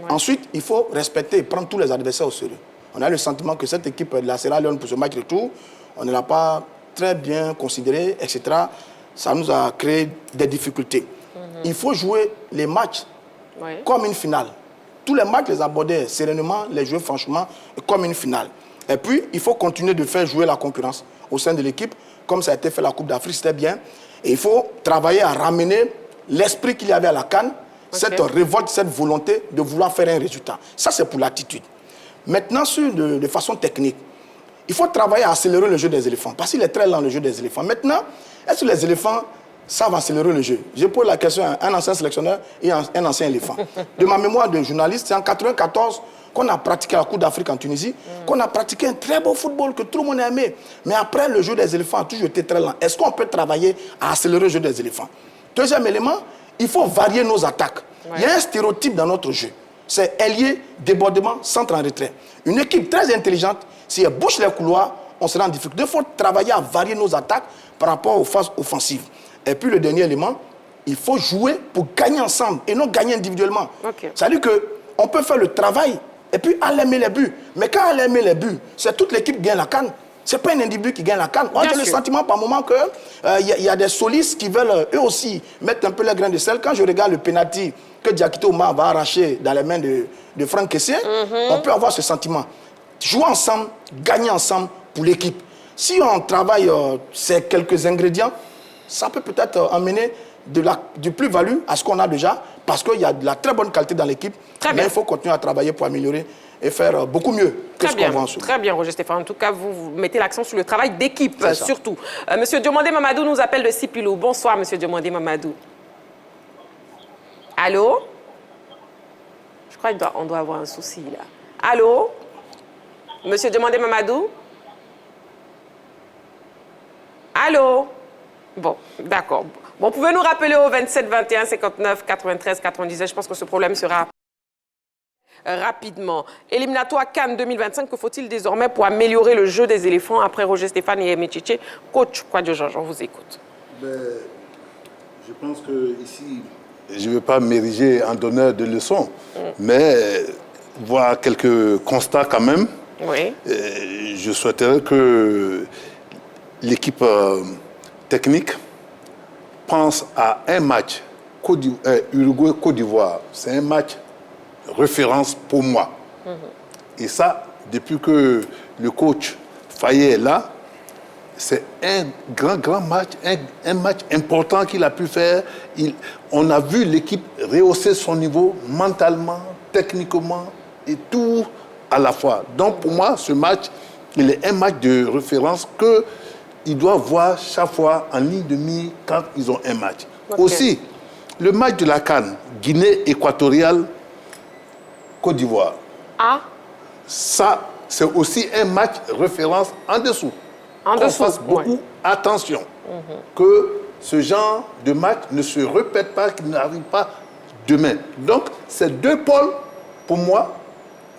Ensuite, il faut respecter et prendre tous les adversaires au sérieux. On a le sentiment que cette équipe de la Sierra Leone pour ce match retour, on ne l'a pas très bien considérée, etc. Ça nous a créé des difficultés. Il faut jouer les matchs comme une finale. Tous les matchs, les aborder sereinement, les jouer franchement comme une finale. Et puis, il faut continuer de faire jouer la concurrence au sein de l'équipe, comme ça a été fait la Coupe d'Afrique, c'était bien. Et il faut travailler à ramener l'esprit qu'il y avait à la CAN, cette révolte, cette volonté de vouloir faire un résultat. Ça, c'est pour l'attitude. Maintenant, de façon technique, il faut travailler à accélérer le jeu des éléphants, parce qu'il est très lent, le jeu des éléphants. Maintenant, est-ce que les éléphants savent accélérer le jeu? Je pose la question à un ancien sélectionneur et un ancien éléphant. De ma mémoire de journaliste, c'est en 1994 qu'on a pratiqué la Coupe d'Afrique en Tunisie, qu'on a pratiqué un très beau football que tout le monde a aimé. Mais après, le jeu des éléphants a toujours été très lent. Est-ce qu'on peut travailler à accélérer le jeu des éléphants? Deuxième élément, il faut varier nos attaques. Il y a un stéréotype dans notre jeu. C'est ailier, débordement, centre en retrait. Une équipe très intelligente, si elle bouche les couloirs, on sera en difficulté. Il faut travailler à varier nos attaques par rapport aux phases offensives. Et puis le dernier élément, il faut jouer pour gagner ensemble et non gagner individuellement. C'est-à-dire qu'on peut faire le travail et puis aller aimer les buts. Mais quand aller aimer les buts, c'est toute l'équipe qui gagne la CAN. Ce n'est pas un individu qui gagne la CAN. On a le sentiment par moment qu'il y a des solistes qui veulent eux aussi mettre un peu les grains de sel. Quand je regarde le penalty que Diakité Oumar va arracher dans les mains de Franck Kessié, on peut avoir ce sentiment. Jouer ensemble, gagner ensemble pour l'équipe. Si on travaille ces quelques ingrédients, ça peut peut-être amener du plus-value à ce qu'on a déjà, parce qu'il y a de la très bonne qualité dans l'équipe. Mais il faut continuer à travailler pour améliorer et faire beaucoup mieux que ce qu'on voit en sous. Très bien, Roger Stéphane. En tout cas, vous mettez l'accent sur le travail d'équipe, surtout. Monsieur Diomandé Mamadou nous appelle de Sipilou. Bonsoir, Monsieur Diomandé Mamadou. Allô? Je crois qu'on doit avoir un souci, là. Allô? Monsieur Diomandé Mamadou? Allô? Bon, d'accord. Bon, vous pouvez nous rappeler au 27 21 59 93 97. Je pense que ce problème sera rapidement. Éliminatoire CAN 2025, que faut-il désormais pour améliorer le jeu des éléphants après Roger Stéphane et Méchiché? Coach Kouadio Georges, on vous écoute. Je pense que ici, je ne veux pas m'ériger en donneur de leçons, mais voir quelques constats quand même. Oui. Je souhaiterais que l'équipe technique pense à un match Uruguay-Côte d'Ivoire. C'est un match référence pour moi. Et ça, depuis que le coach Fayet est là, c'est un grand match, un match important qu'il a pu faire. On a vu l'équipe rehausser son niveau mentalement, techniquement et tout à la fois. Donc pour moi, ce match, il est un match de référence qu'ils doivent voir chaque fois en ligne de mire quand ils ont un match. Okay. Aussi, le match de la CAN, Guinée équatoriale, Côte d'Ivoire. Ah. Ça, c'est aussi un match référence en dessous. On fasse beaucoup attention que ce genre de match ne se répète pas, qu'il n'arrive pas demain. Donc, c'est deux pôles, pour moi,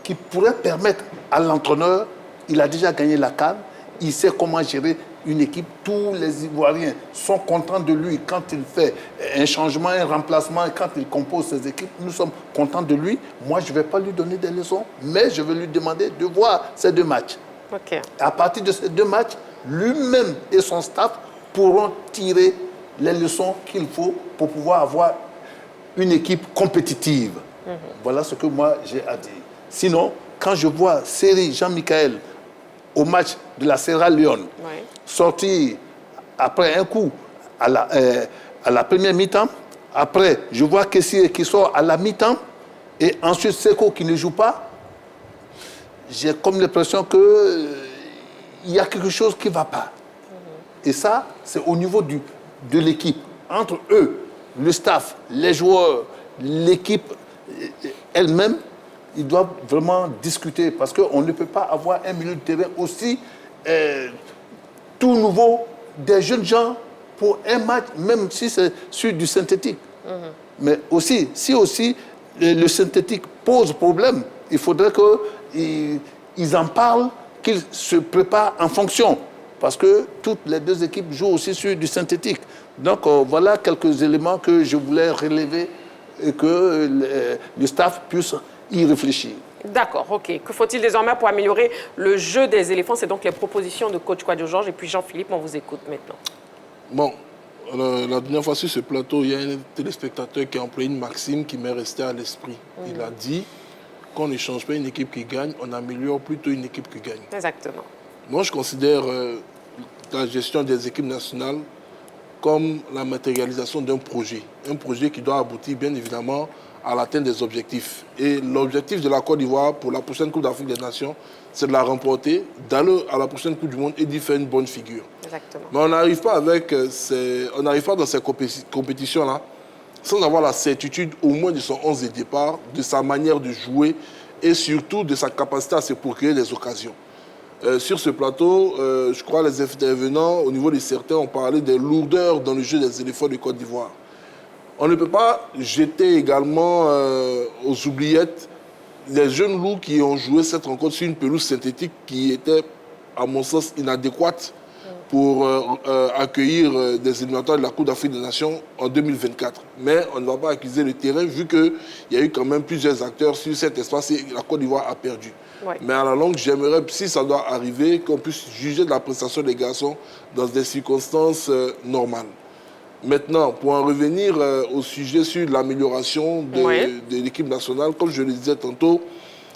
qui pourraient permettre à l'entraîneur, il a déjà gagné la CAN, il sait comment gérer une équipe. Tous les Ivoiriens sont contents de lui quand il fait un changement, un remplacement, et quand il compose ses équipes. Nous sommes contents de lui. Moi, je ne vais pas lui donner des leçons, mais je vais lui demander de voir ces deux matchs. Okay. À partir de ces deux matchs, lui-même et son staff pourront tirer les leçons qu'il faut pour pouvoir avoir une équipe compétitive. Voilà ce que moi j'ai à dire. Sinon, quand je vois Seri Jean-Michel au match de la Sierra Leone, sortir après un coup à la première mi-temps, après je vois Kessié qui sort à la mi-temps, et ensuite Seko qui ne joue pas, j'ai comme l'impression qu'il y a quelque chose qui ne va pas. Et ça, c'est au niveau de l'équipe. Entre eux, le staff, les joueurs, l'équipe elle-même, ils doivent vraiment discuter parce qu'on ne peut pas avoir un milieu de terrain aussi tout nouveau, des jeunes gens pour un match, même si c'est sur du synthétique. Mais aussi, si aussi le synthétique pose problème, il faudrait qu'ils en parlent, qu'ils se préparent en fonction. Parce que toutes les deux équipes jouent aussi sur du synthétique. Donc voilà quelques éléments que je voulais relever et que le staff puisse y réfléchir. D'accord, ok. Que faut-il désormais pour améliorer le jeu des éléphants? C'est donc les propositions de coach Kouadio Georges. Et puis Jean-Philippe, on vous écoute maintenant. Bon, la dernière fois sur ce plateau, il y a un téléspectateur qui a employé une maxime qui m'est restée à l'esprit. Il a dit qu'on ne change pas une équipe qui gagne, on améliore plutôt une équipe qui gagne. Exactement. Moi, je considère la gestion des équipes nationales comme la matérialisation d'un projet. Un projet qui doit aboutir, bien évidemment, à l'atteinte des objectifs. Et l'objectif de la Côte d'Ivoire pour la prochaine Coupe d'Afrique des Nations, c'est de la remporter, d'aller à la prochaine Coupe du Monde et d'y faire une bonne figure. Exactement. Mais on n'arrive pas dans ces compétitions-là sans avoir la certitude au moins de son 11 de départ, de sa manière de jouer et surtout de sa capacité à se procurer des occasions. Sur ce plateau, je crois que les intervenants, au niveau de certains, ont parlé des lourdeurs dans le jeu des éléphants de Côte d'Ivoire. On ne peut pas jeter également aux oubliettes les jeunes loups qui ont joué cette rencontre sur une pelouse synthétique qui était, à mon sens, inadéquate pour accueillir des éliminatoires de la Coupe d'Afrique des Nations en 2024. Mais on ne va pas accuser le terrain vu qu'il y a eu quand même plusieurs acteurs sur cet espace et la Côte d'Ivoire a perdu. Ouais. Mais à la longue, j'aimerais, si ça doit arriver, qu'on puisse juger de la prestation des garçons dans des circonstances normales. Maintenant, pour en revenir au sujet sur l'amélioration de l'équipe nationale, comme je le disais tantôt,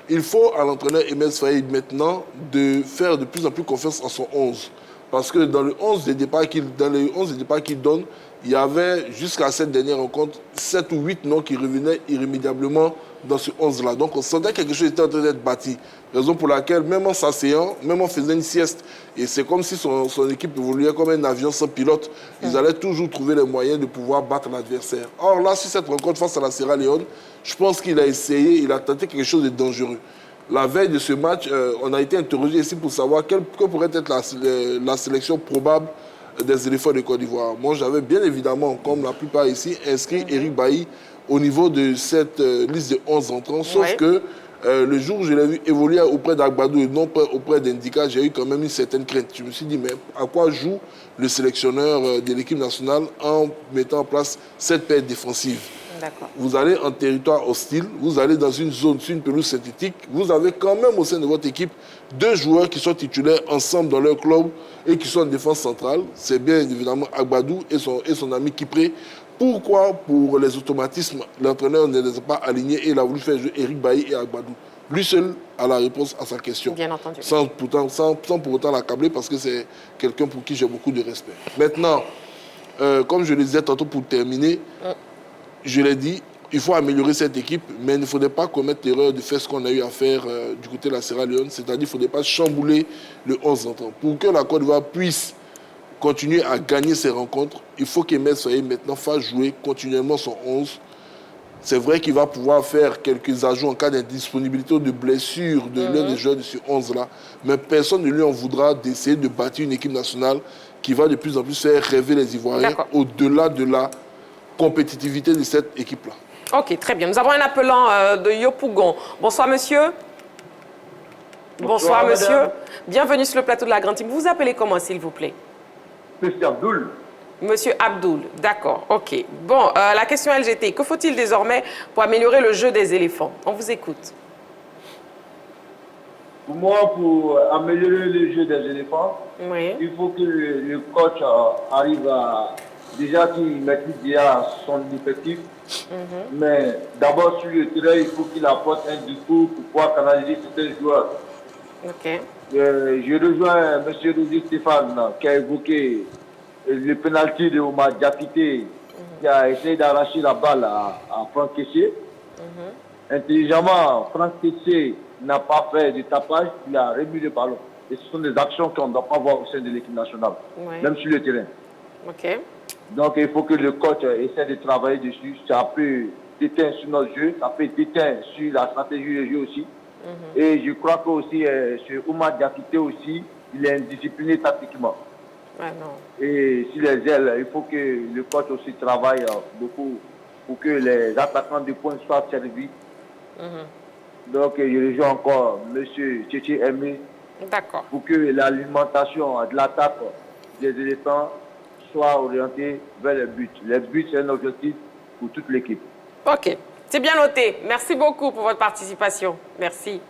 il faut à l'entraîneur Emel Faye maintenant de faire de plus en plus confiance en son 11. Parce que dans le 11 de départ qu'il donne, il y avait jusqu'à cette dernière rencontre 7 ou 8 noms qui revenaient irrémédiablement dans ce 11-là. Donc on sentait que quelque chose était en train d'être bâti. Raison pour laquelle, même en s'asseyant, même en faisant une sieste, et c'est comme si son équipe évoluait comme un avion sans pilote, ils allaient toujours trouver les moyens de pouvoir battre l'adversaire. Or là, sur cette rencontre face à la Sierra Leone, je pense qu'il a essayé, il a tenté quelque chose de dangereux. La veille de ce match, on a été interrogé ici pour savoir quelle pourrait être la sélection probable des éléphants de Côte d'Ivoire. Moi, j'avais bien évidemment, comme la plupart ici, inscrit Eric Bailly au niveau de cette liste de 11 entrants, sauf que le jour où je l'ai vu évoluer auprès d'Agbadou et non auprès d'Indika, j'ai eu quand même une certaine crainte. Je me suis dit, mais à quoi joue le sélectionneur de l'équipe nationale en mettant en place cette paire défensive? vous allez en territoire hostile, vous allez dans une zone, sur une pelouse synthétique, vous avez quand même au sein de votre équipe 2 joueurs qui sont titulaires ensemble dans leur club et qui sont en défense centrale. C'est bien évidemment Agbadou et son ami Kipré. Pourquoi, pour les automatismes, l'entraîneur ne les a pas alignés et il a voulu faire jouer Eric Bailly et Agbadou? Lui seul a la réponse à sa question. Bien entendu. Sans pour autant l'accabler parce que c'est quelqu'un pour qui j'ai beaucoup de respect. Maintenant, comme je le disais tantôt pour terminer, je l'ai dit, il faut améliorer cette équipe, mais il ne faudrait pas commettre l'erreur de faire ce qu'on a eu à faire du côté de la Sierra Leone, c'est-à-dire qu'il ne faudrait pas chambouler le 11 entrant. Pour que la Côte d'Ivoire puisse continuer à gagner ses rencontres, il faut qu'Emile Soye maintenant fasse jouer continuellement son 11. C'est vrai qu'il va pouvoir faire quelques ajouts en cas d'indisponibilité ou de blessure de l'un des joueurs de ce 11-là, mais personne ne lui en voudra d'essayer de bâtir une équipe nationale qui va de plus en plus faire rêver les Ivoiriens au-delà de la compétitivité de cette équipe-là. Ok, très bien. Nous avons un appelant de Yopougon. Bonsoir, monsieur. Bonsoir, monsieur. Madame. Bienvenue sur le plateau de la Grande Team. Vous vous appelez comment, s'il vous plaît? Monsieur Abdoul. Monsieur Abdoul, d'accord, ok. Bon, la question LGT, que faut-il désormais pour améliorer le jeu des éléphants? On vous écoute. Pour moi, pour améliorer le jeu des éléphants, il faut que le coach arrive à... Déjà qu'il maîtrise déjà son effectif, mais d'abord sur le terrain, il faut qu'il apporte un discours pour pouvoir canaliser certains joueurs. Ok. Je rejoins M. Roger Stéphane qui a évoqué le pénalty de Omar Diakité qui a essayé d'arracher la balle à Franck Kessié. Intelligemment, Franck Kessié n'a pas fait de tapage, il a remis le ballon. Et ce sont des actions qu'on ne doit pas voir au sein de l'équipe nationale, même sur le terrain. Ok. Donc il faut que le coach essaie de travailler dessus. Ça peut déteindre sur notre jeu, ça peut déteindre sur la stratégie du jeu aussi. Et je crois que aussi, sur Omar Diakité aussi, il est indiscipliné tactiquement. Et sur les ailes, il faut que le coach aussi travaille beaucoup pour que les attaquants de pointe soient servis. Donc je rejoins encore M. Tchétché Aimé pour que l'alimentation de l'attaque des éléphants soit orientée vers les buts. Les buts, c'est un objectif pour toute l'équipe. Ok, c'est bien noté. Merci beaucoup pour votre participation. Merci.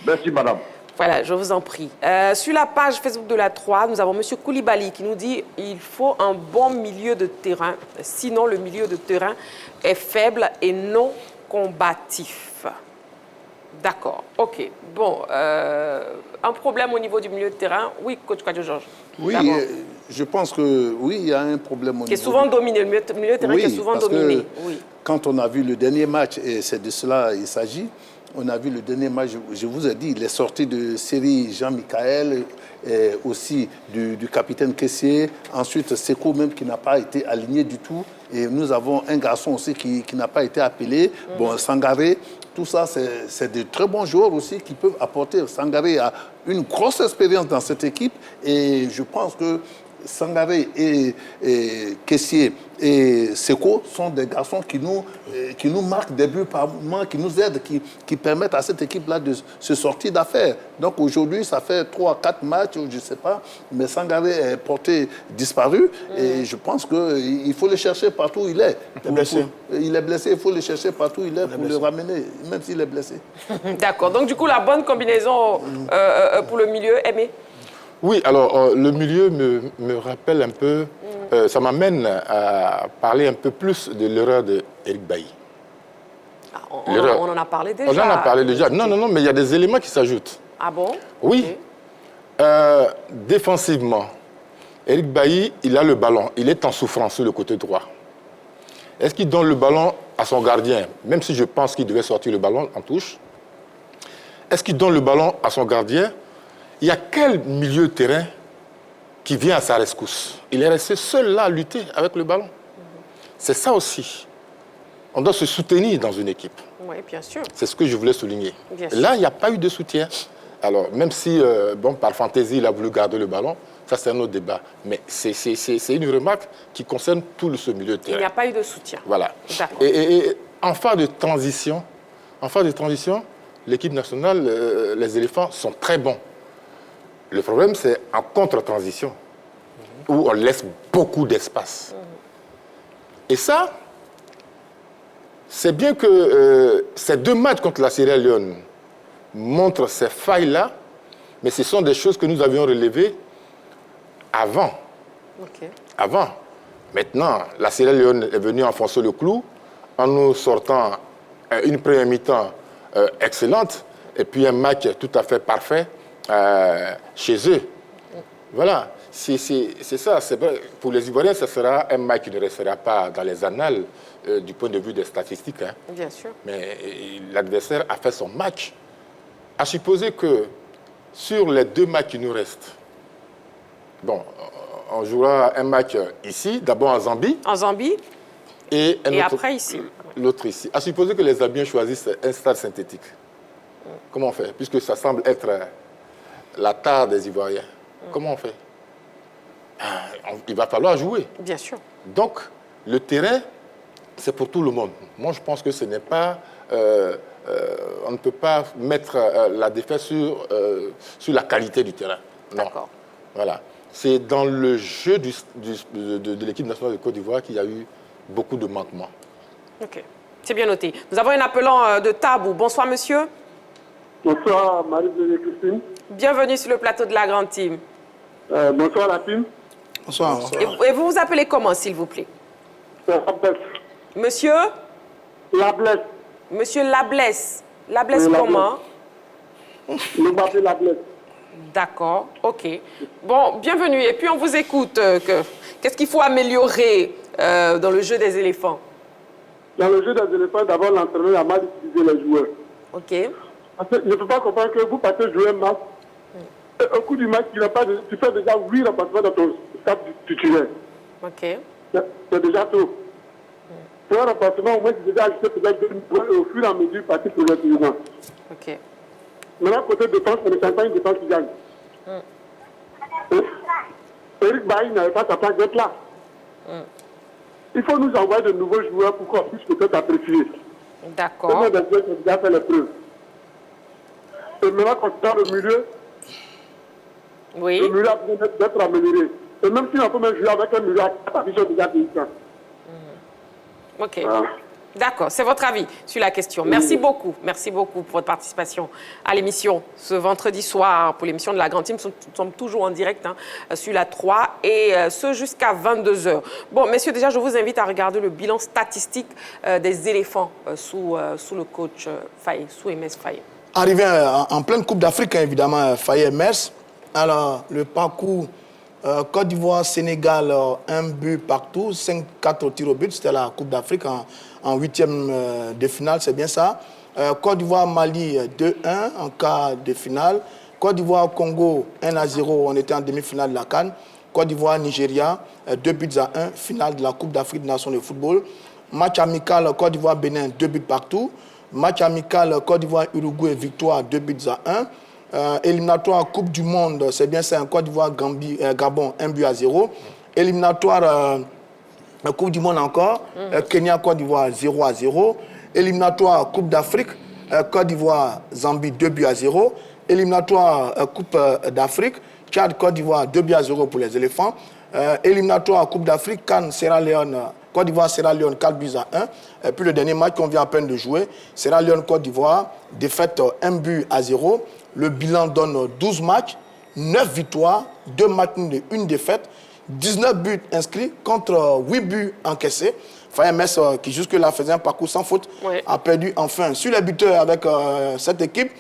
Merci, madame. Voilà, je vous en prie. Sur la page Facebook de la 3, nous avons M. Koulibaly qui nous dit qu'il faut un bon milieu de terrain. Sinon, le milieu de terrain est faible et non combatif. D'accord, ok. Bon, un problème au niveau du milieu de terrain. Oui, coach Kwadjo Georges. Oui, je pense que oui, il y a un problème au niveau... Qui est souvent dominé, le milieu de terrain qui est souvent dominé. Quand on a vu le dernier match, et c'est de cela il s'agit, on a vu le dernier match, je vous ai dit, les sorties de série Jean-Michel, aussi du capitaine Kessié, ensuite Seko même qui n'a pas été aligné du tout, et nous avons un garçon aussi qui n'a pas été appelé, bon, Sangaré, tout ça c'est de très bons joueurs aussi qui peuvent apporter. Sangaré a une grosse expérience dans cette équipe, et je pense que Sangaré et Kessié et Seko sont des garçons qui nous marquent des buts par moment, qui nous aident, qui permettent à cette équipe-là de se sortir d'affaires. Donc aujourd'hui, ça fait 3 à 4 matchs, je ne sais pas, mais Sangaré est porté disparu et je pense qu'il faut le chercher partout où il est. Il est blessé, il faut le chercher partout où il est pour le ramener, même s'il est blessé. D'accord, donc du coup, la bonne combinaison pour le milieu, Aimé? Oui, alors le milieu me rappelle un peu, ça m'amène à parler un peu plus de l'erreur d'Eric Bailly. On en a parlé déjà. On en a parlé déjà. Non, mais il y a des éléments qui s'ajoutent. Ah bon? Oui. Défensivement, Eric Bailly, il a le ballon. Il est en souffrance sur le côté droit. Est-ce qu'il donne le ballon à son gardien, même si je pense qu'il devait sortir le ballon en touche? Est-ce qu'il donne le ballon à son gardien? Il y a quel milieu de terrain qui vient à sa rescousse? Il est resté seul là à lutter avec le ballon. C'est ça aussi. On doit se soutenir dans une équipe. Oui, bien sûr. C'est ce que je voulais souligner. Là, il n'y a pas eu de soutien. Alors, même si, par fantaisie, il a voulu garder le ballon, ça c'est un autre débat. Mais c'est une remarque qui concerne tout ce milieu de terrain. Il n'y a pas eu de soutien. Voilà. Et en phase de transition, l'équipe nationale, les éléphants sont très bons. Le problème, c'est en contre-transition, où on laisse beaucoup d'espace. Et ça, C'est bien que ces 2 matchs contre la Sierra Leone montrent ces failles-là, mais ce sont des choses que nous avions relevées avant. Avant. Maintenant, la Sierra Leone est venue enfoncer le clou en nous sortant une première mi-temps excellente et puis un match tout à fait parfait chez eux. Voilà, c'est ça. Vrai. Pour les Ivoiriens, ce sera un match qui ne restera pas dans les annales du point de vue des statistiques. Hein. Bien sûr. Mais l'adversaire a fait son match. À supposer que sur les 2 matchs qui nous restent, bon, on jouera un match ici, d'abord en Zambie. En Zambie. Et après ici. L'autre ici. À supposer que les Zambiens choisissent un stade synthétique. Comment on fait? Puisque ça semble être la tare des Ivoiriens. Comment on fait? Il va falloir jouer. Bien sûr. Donc, le terrain, c'est pour tout le monde. Moi, je pense que ce n'est pas... on ne peut pas mettre la défaite sur la qualité du terrain. Non. D'accord. Voilà. C'est dans le jeu de l'équipe nationale de Côte d'Ivoire qu'il y a eu beaucoup de manquements. OK. C'est bien noté. Nous avons un appelant de Tabou. Bonsoir, monsieur. Bonsoir, Marie-Christine. Bienvenue sur le plateau de la Grande Team. Bonsoir, la team. Bonsoir. Et vous vous appelez comment, s'il vous plaît? Lablesse. Monsieur? Lablesse. Monsieur Lablesse. Lablesse Oui, comment? Je m'appelle Lablesse. D'accord, OK. Bon, bienvenue. Et puis, on vous écoute. Qu'est-ce qu'il faut améliorer dans le jeu des éléphants? Dans le jeu des éléphants, d'abord, l'entraîneur a mal utilisé les joueurs. OK. Parce que je ne peux pas comprendre que vous partez jouer un match. Au coup du match, tu fais déjà 8 remplacements dans ton stade titulaire. OK. C'est déjà trop. Pour un remplacement, au moins, tu déjà ajouté peut-être 2 points et au fur et à mesure, partir pour l'intelligence. OK. Maintenant, côté défense, on ne sent pas une défense qui gagne. Eric Bailly n'avait pas sa place d'être là. Il faut nous envoyer de nouveaux joueurs pour qu'on puisse peut-être apprécier. D'accord. Des joueurs qui ont déjà fait les preuves. Et maintenant, quand on le milieu, oui. Le milieu a besoin d'être amélioré. Et même si on peut même jouer avec un milieu à 4 affiches déjà délicats. OK. Voilà. D'accord, c'est votre avis sur la question. Merci beaucoup. Merci beaucoup pour votre participation à l'émission ce vendredi soir pour l'émission de la Grande Team. Nous sommes toujours en direct sur la 3 et ce jusqu'à 22h. Bon, messieurs, déjà, je vous invite à regarder le bilan statistique des éléphants sous le coach Faye, sous MS Faye. Arrivé en pleine Coupe d'Afrique, hein, évidemment, Faye MS. Alors, le parcours Côte d'Ivoire, Sénégal, 1 but partout, 5-4 tirs au but. C'était la Coupe d'Afrique en 8e de finale, c'est bien ça. Côte d'Ivoire, Mali, 2-1 en quart de finale. Côte d'Ivoire, Congo, 1-0, on était en demi-finale de la CAN. Côte d'Ivoire, Nigeria, 2-1, finale de la Coupe d'Afrique des Nations de football. Match amical, Côte d'Ivoire, Bénin, 2 buts partout. Match amical, Côte d'Ivoire, Uruguay, victoire, 2-1. Éliminatoire Coupe du Monde, c'est bien ça, Côte d'Ivoire, Gabon, 1-0. Éliminatoire Coupe du Monde encore, Kenya, Côte d'Ivoire, 0-0. Éliminatoire Coupe d'Afrique, Côte d'Ivoire, Zambie, 2-0. Éliminatoire Coupe d'Afrique, Tchad, Côte d'Ivoire, 2-0 pour les éléphants. Éliminatoire Coupe d'Afrique, Cannes, Sierra Leone, Côte d'Ivoire, Sierra Leone, 4-1. Et puis le dernier match qu'on vient à peine de jouer, Sierra Leone, Côte d'Ivoire, défaite 1-0. Le bilan donne 12 matchs, 9 victoires, 2 matchs nuls et 1 défaite, 19 buts inscrits contre 8 buts encaissés. Faye MS, qui jusque-là faisait un parcours sans faute, a perdu enfin. Sur les buteurs avec cette équipe,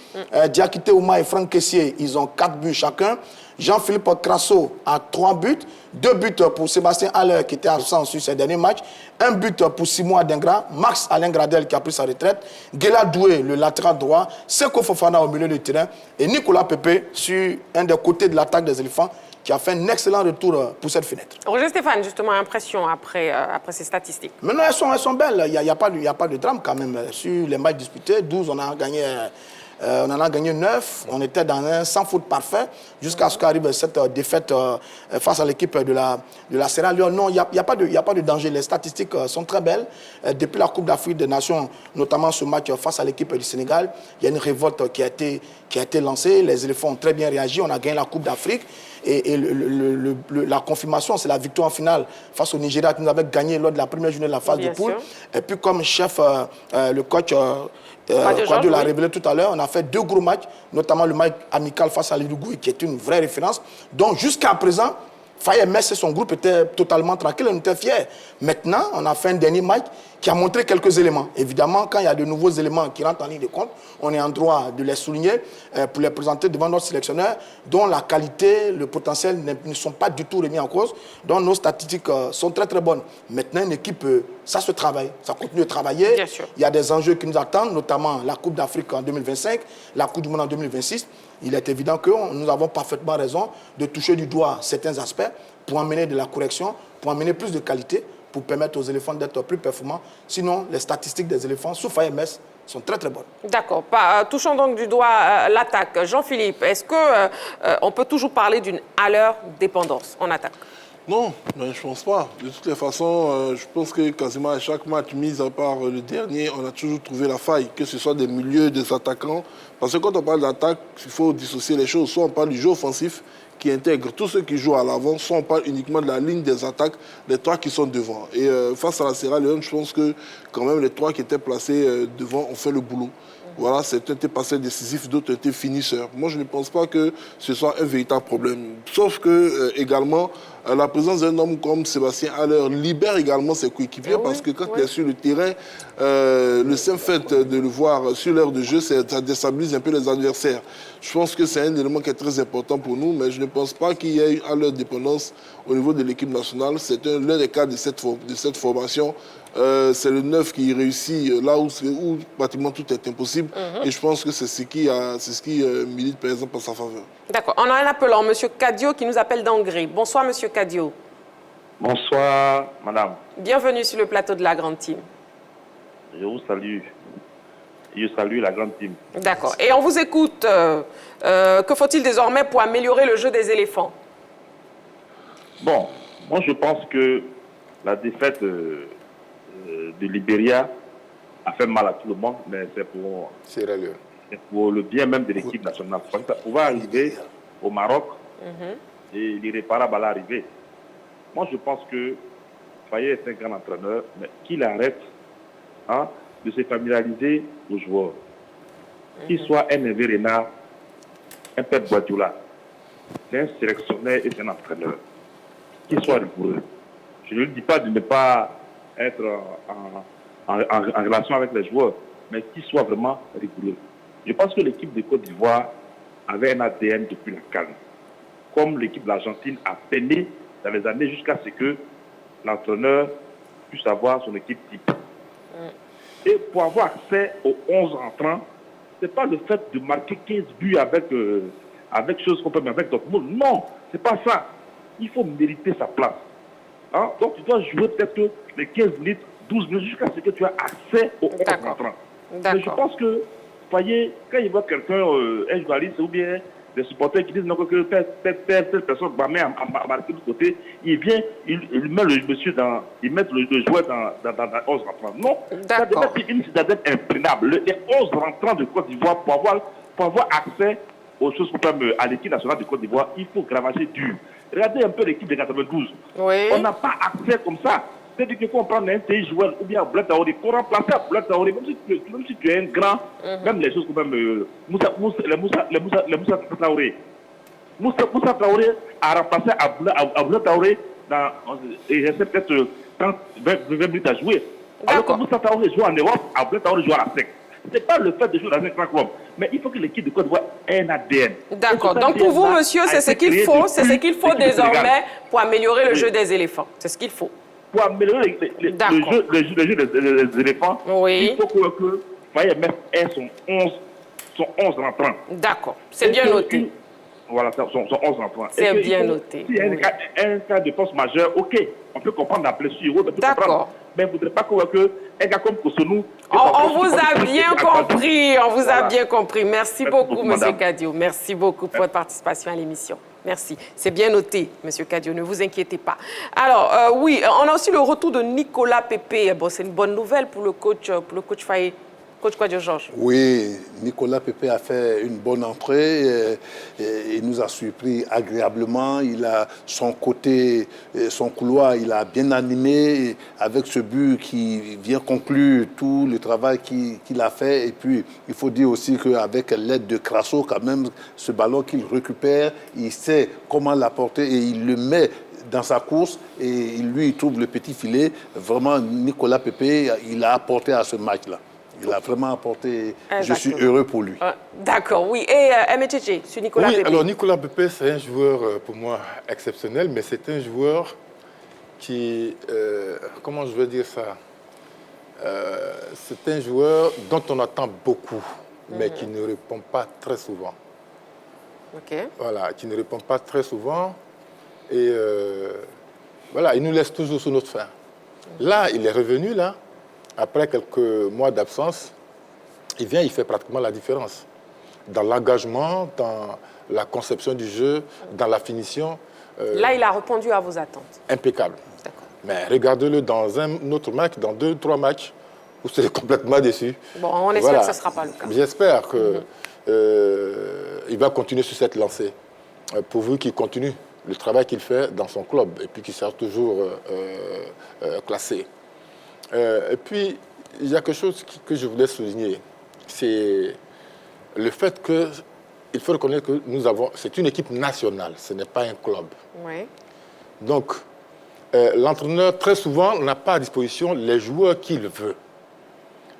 Diakité Ouma et Franck Kessié, ils ont 4 buts chacun. Jean-Philippe Crasso a 3 buts. 2 buts pour Sébastien Haller qui était absent sur ces derniers matchs. 1 but pour Simon Adingra. Max Alain Gradel qui a pris sa retraite. Guéla Doué, le latéral droit. Seko Fofana au milieu du terrain. Et Nicolas Pepe sur un des côtés de l'attaque des éléphants qui a fait un excellent retour pour cette fenêtre. Roger Stéphane, justement, impression après ces statistiques. Maintenant, elles sont belles. Il n'y a pas de drame quand même. Sur les matchs disputés, 12, on a gagné On en a gagné 9. On était dans un sans faute parfait jusqu'à ce qu'arrive cette défaite face à l'équipe de la Sierra Leone. Non, il n'y a pas de danger. Les statistiques sont très belles. Depuis la Coupe d'Afrique des Nations, notamment ce match face à l'équipe du Sénégal, il y a une révolte qui a été lancée. Les éléphants ont très bien réagi. On a gagné la Coupe d'Afrique. Et la confirmation, c'est la victoire en finale face au Nigeria que nous avons gagné lors de la première journée de la phase de poule. Et puis comme chef, le coach Kwadjo l'a révélé tout à l'heure, on a fait 2 gros matchs, notamment le match amical face à l'Uruguay, qui est une vraie référence. Donc jusqu'à présent, Faye Metz et son groupe étaient totalement tranquilles, on était fiers. Maintenant, on a fait un dernier match qui a montré quelques éléments. Évidemment, quand il y a de nouveaux éléments qui rentrent en ligne de compte, on est en droit de les souligner pour les présenter devant notre sélectionneur, dont la qualité, le potentiel ne sont pas du tout remis en cause, dont nos statistiques sont très très bonnes. Maintenant, une équipe, ça se travaille, ça continue de travailler. Bien sûr. Il y a des enjeux qui nous attendent, notamment la Coupe d'Afrique en 2025, la Coupe du Monde en 2026. Il est évident que nous avons parfaitement raison de toucher du doigt certains aspects pour amener de la correction, pour amener plus de qualité, pour permettre aux éléphants d'être plus performants. Sinon, les statistiques des éléphants sous Faye Metz sont très très bonnes. D'accord. Touchons donc du doigt l'attaque. Jean-Philippe, est-ce qu'on peut toujours parler d'une à-l'heure dépendance en attaque? Non, mais je ne pense pas. De toutes les façons, je pense que quasiment à chaque match, mis à part le dernier, on a toujours trouvé la faille, que ce soit des milieux, des attaquants. Parce que quand on parle d'attaque, il faut dissocier les choses. Soit on parle du jeu offensif qui intègre tous ceux qui jouent à l'avant, soit on parle uniquement de la ligne des attaques, les 3 qui sont devant. Et face à la Sierra Leone, je pense que quand même les 3 qui étaient placés devant ont fait le boulot. Voilà, certains étaient passés décisifs, d'autres étaient finisseurs. Moi, je ne pense pas que ce soit un véritable problème. Sauf que, également, la présence d'un homme comme Sébastien Haller libère également ses coéquipiers parce que quand il est sur le terrain, le simple fait de le voir sur l'heure de jeu, ça déstabilise un peu les adversaires. Je pense que c'est un élément qui est très important pour nous, mais je ne pense pas qu'il y ait eu à leur dépendance au niveau de l'équipe nationale. C'est l'un des cas de cette formation. C'est le 9 qui réussit là où pratiquement tout est impossible. Et je pense que c'est ce qui milite par exemple en sa faveur. D'accord. On a un appelant, M. Kadio, qui nous appelle d'Angry. Bonsoir, M. Kadio. Bonsoir, madame. Bienvenue sur le plateau de la Grande Team. Je vous salue. Je salue la Grande Team. D'accord. Et on vous écoute. Que faut-il désormais pour améliorer le jeu des éléphants? Bon, moi je pense que la défaite de Libéria a fait mal à tout le monde, mais c'est pour le bien même de l'équipe nationale. Parce que ça pouvait arriver au Maroc et l'irréparable allait arriver. Moi je pense que Faye est un grand entraîneur, mais qu'il arrête de se familiariser aux joueurs. Qu'il soit un Hervé Renard, un Pep Guardiola, c'est un sélectionneur et c'est un entraîneur. Qu'il soit rigoureux. Je ne lui dis pas de ne pas être en relation avec les joueurs, mais qu'il soit vraiment rigoureux. Je pense que l'équipe de Côte d'Ivoire avait un ADN depuis la CAN. Comme l'équipe de l'Argentine a peiné dans les années jusqu'à ce que l'entraîneur puisse avoir son équipe type. Et pour avoir accès aux 11 entrants, ce n'est pas le fait de marquer 15 buts avec choses qu'on peut mettre avec Dortmund. Non, ce n'est pas ça. Il faut mériter sa place. Donc tu dois jouer peut-être les 15 minutes, 12 minutes, jusqu'à ce que tu aies accès aux 11 entrants. Mais je pense que, voyez, quand il voit quelqu'un, un journaliste ou bien des supporters qui disent non, que telle personne va mettre à marquer de côté, il vient, il met le monsieur il met le joueur dans 11 rentrants. Non, ça devait être une citadelle imprenable. Les 11 rentrants de Côte d'Ivoire, pour avoir accès aux choses comme à l'équipe nationale de Côte d'Ivoire, il faut gravager dur. Regardez un peu l'équipe de 92. Oui. On n'a pas accès comme ça. C'est-à-dire qu'il faut prendre un pays joueur ou bien Blaise Taoré pour remplacer Blaise Taoré, même si tu es un grand, même les choses comme Moussa Traoré. Moussa Traoré a remplacé Blaise Taoré il restait peut-être 20 minutes à jouer. Alors que Moussa Traoré joue en Europe, Blaise Taoré joue à la SEC. Ce n'est pas le fait de jouer dans un grand club, mais il faut que l'équipe de Côte d'Ivoire ait un ADN. D'accord. Donc pour vous, monsieur, c'est ce qu'il faut, désormais pour améliorer le jeu des éléphants. C'est ce qu'il faut. Pour améliorer le jeu des éléphants, il faut que Faye Metz ait son 11 rentrants. D'accord. C'est bien noté. Voilà, son 11 rentrants. C'est bien noté. S'il y a un cas de force majeure, ok, on peut comprendre la blessure. D'accord. Mais il ne faudrait pas qu'on voit qu'un gars comme Cotonou... On vous a bien compris, on vous a bien compris. Merci beaucoup, M. Kadio. Merci beaucoup pour votre participation à l'émission. Merci. C'est bien noté, M. Kadio, ne vous inquiétez pas. Alors, oui, on a aussi le retour de Nicolas Pepe. Bon, c'est une bonne nouvelle pour le coach Faye. Coach Kouadio Georges. Oui, Nicolas Pepe a fait une bonne entrée. Il nous a surpris agréablement. Il a son côté, son couloir, il a bien animé avec ce but qui vient conclure tout le travail qu'il a fait. Et puis, il faut dire aussi qu'avec l'aide de Crasso, quand même, ce ballon qu'il récupère, il sait comment l'apporter et il le met dans sa course et il trouve le petit filet. Vraiment, Nicolas Pepe, il a apporté à ce match-là. Il a vraiment apporté. Je suis heureux pour lui. D'accord, oui. Et Emetcheche, sur Nicolas Pepe. Alors Nicolas Pepe, c'est un joueur pour moi exceptionnel, mais c'est un joueur qui, comment je veux dire ça, c'est un joueur dont on attend beaucoup, mais qui ne répond pas très souvent. Ok. Voilà, qui ne répond pas très souvent. Et voilà, il nous laisse toujours sur notre faim. Là, il est revenu, là. Après quelques mois d'absence, il vient, il fait pratiquement la différence. Dans l'engagement, dans la conception du jeu, dans la finition. Là, il a répondu à vos attentes. Impeccable. Mais regardez-le dans un autre match, dans 2-3 matchs, où c'est complètement déçu. Bon, on espère que ce ne sera pas le cas. J'espère qu'il va continuer sur cette lancée, pourvu qu'il continue le travail qu'il fait dans son club, et puis qu'il sera toujours classé. Et puis, il y a quelque chose que je voulais souligner, c'est le fait qu'il faut reconnaître que c'est une équipe nationale, ce n'est pas un club. Oui. Donc, l'entraîneur, très souvent, n'a pas à disposition les joueurs qu'il veut.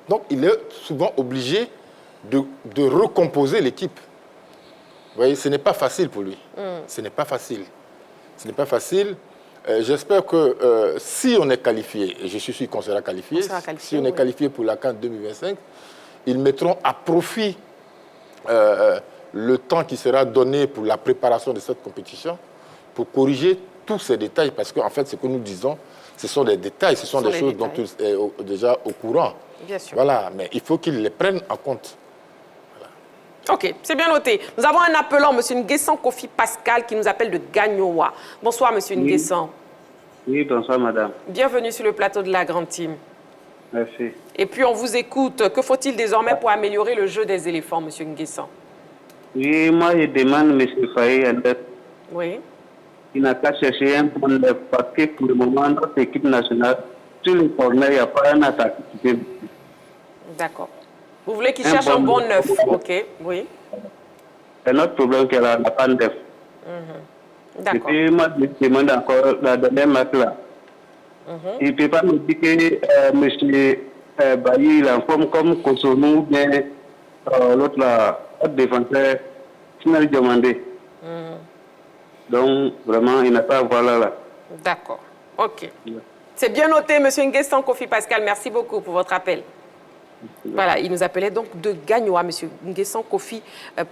Donc, il est souvent obligé de recomposer l'équipe. Vous voyez, ce n'est pas facile pour lui. Ce n'est pas facile. Ce n'est pas facile. J'espère que si on est qualifié, et je suis sûr qu'on sera qualifié, si on est qualifié pour la CAN 2025, ils mettront à profit le temps qui sera donné pour la préparation de cette compétition pour corriger tous ces détails, parce qu'en fait, ce que nous disons, ce sont des détails, ce sont des choses dont il est déjà au courant. Bien sûr. Voilà, mais il faut qu'ils les prennent en compte. Ok, c'est bien noté. Nous avons un appelant, M. Nguessan Kofi Pascal, qui nous appelle de Gagnoa. Bonsoir, M. Nguessan. Oui, bonsoir, madame. Bienvenue sur le plateau de la Grande Team. Merci. Et puis, on vous écoute. Que faut-il désormais pour améliorer le jeu des éléphants, M. Nguessan? Oui, moi, je demande M. Faye, oui. Il n'a qu'à chercher un bon neuf, parce que pour le moment, notre équipe nationale, sur le corner, il n'y a pas un attaque. D'accord. Vous voulez qu'il cherche un bon neuf, ok, oui. C'est notre problème qu'elle n'a pas de neuf. D'accord. Et puis, moi, je demande encore la dernière match là. Il ne peut pas me dire que M. Bailly, il est en forme comme Kosonou ou bien l'autre défenseur, Sinali Diomandé. Donc, vraiment, il n'a pas à voir là. D'accord, ok. C'est bien noté, M. Nguessan Kofi Pascal. Merci beaucoup pour votre appel. Voilà, il nous appelait donc de Gagnoa, M. Nguessan Kofi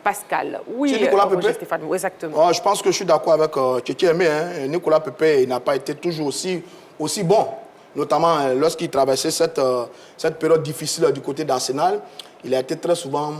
Pascal. Oui, Nicolas Pepe. Stéphane, exactement. Je pense que je suis d'accord avec Tchétché Aimé. Nicolas Pepe n'a pas été toujours aussi bon, notamment lorsqu'il traversait cette période difficile du côté d'Arsenal. Il a été très souvent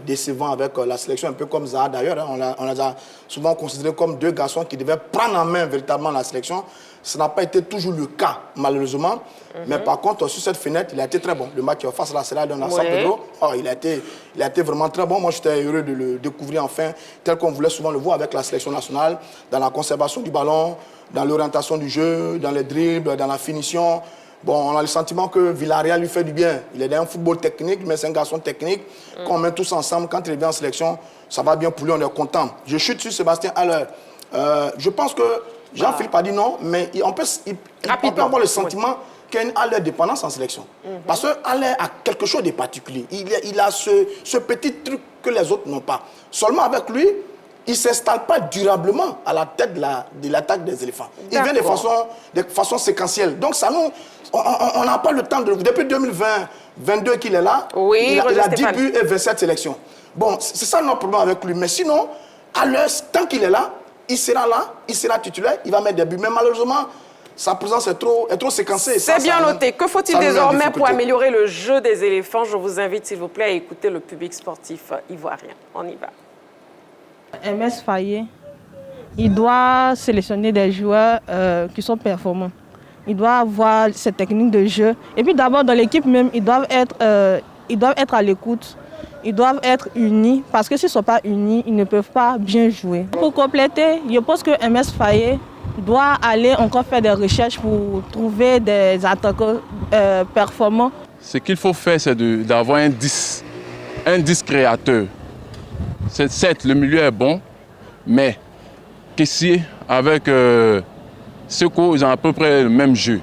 décevant avec la sélection, un peu comme Zaha d'ailleurs. On les a souvent considérés comme deux garçons qui devaient prendre en main véritablement la sélection. Ce n'a pas été toujours le cas, malheureusement. Mais par contre, sur cette fenêtre, il a été très bon. Le match face à la Sierra Leone, San Pedro, il a été vraiment très bon. Moi, j'étais heureux de le découvrir enfin, tel qu'on voulait souvent le voir avec la sélection nationale, dans la conservation du ballon, dans l'orientation du jeu, dans les dribbles, dans la finition. Bon, on a le sentiment que Villarreal lui fait du bien. Il est dans un football technique, mais c'est un garçon technique. Quand on met tous ensemble, quand il revient en sélection, ça va bien pour lui, on est content. Je chute sur Sébastien Haller. Je pense que Jean-Philippe a dit non, mais on peut avoir le sentiment qu'il y a une Haller dépendance en sélection. Parce que Haller a quelque chose de particulier. Il a ce petit truc que les autres n'ont pas. Seulement avec lui, il ne s'installe pas durablement à la tête de l'attaque des éléphants. Il vient de façon séquentielle. Donc, ça nous... On n'a pas le temps de... Depuis 2020-22 qu'il est là, il a 10 buts et 27 sélections. Bon, c'est ça notre problème avec lui. Mais sinon, à l'heure, tant qu'il est là, il sera titulaire, il va mettre des buts. Mais malheureusement, sa présence est trop séquencée. C'est bien noté. Que faut-il désormais pour améliorer le jeu des éléphants? Je vous invite, s'il vous plaît, à écouter le public sportif ivoirien. On y va. MS Faye, il doit sélectionner des joueurs qui sont performants. Il doit avoir cette technique de jeu. Et puis d'abord, dans l'équipe même, ils doivent être à l'écoute. Ils doivent être unis, parce que s'ils ne sont pas unis, ils ne peuvent pas bien jouer. Pour compléter, je pense que MS Faye doit aller encore faire des recherches pour trouver des attaquants performants. Ce qu'il faut faire, c'est d'avoir un 10 créateur. Certes, le milieu est bon, mais qu'ici, avec Seko, ils ont à peu près le même jeu.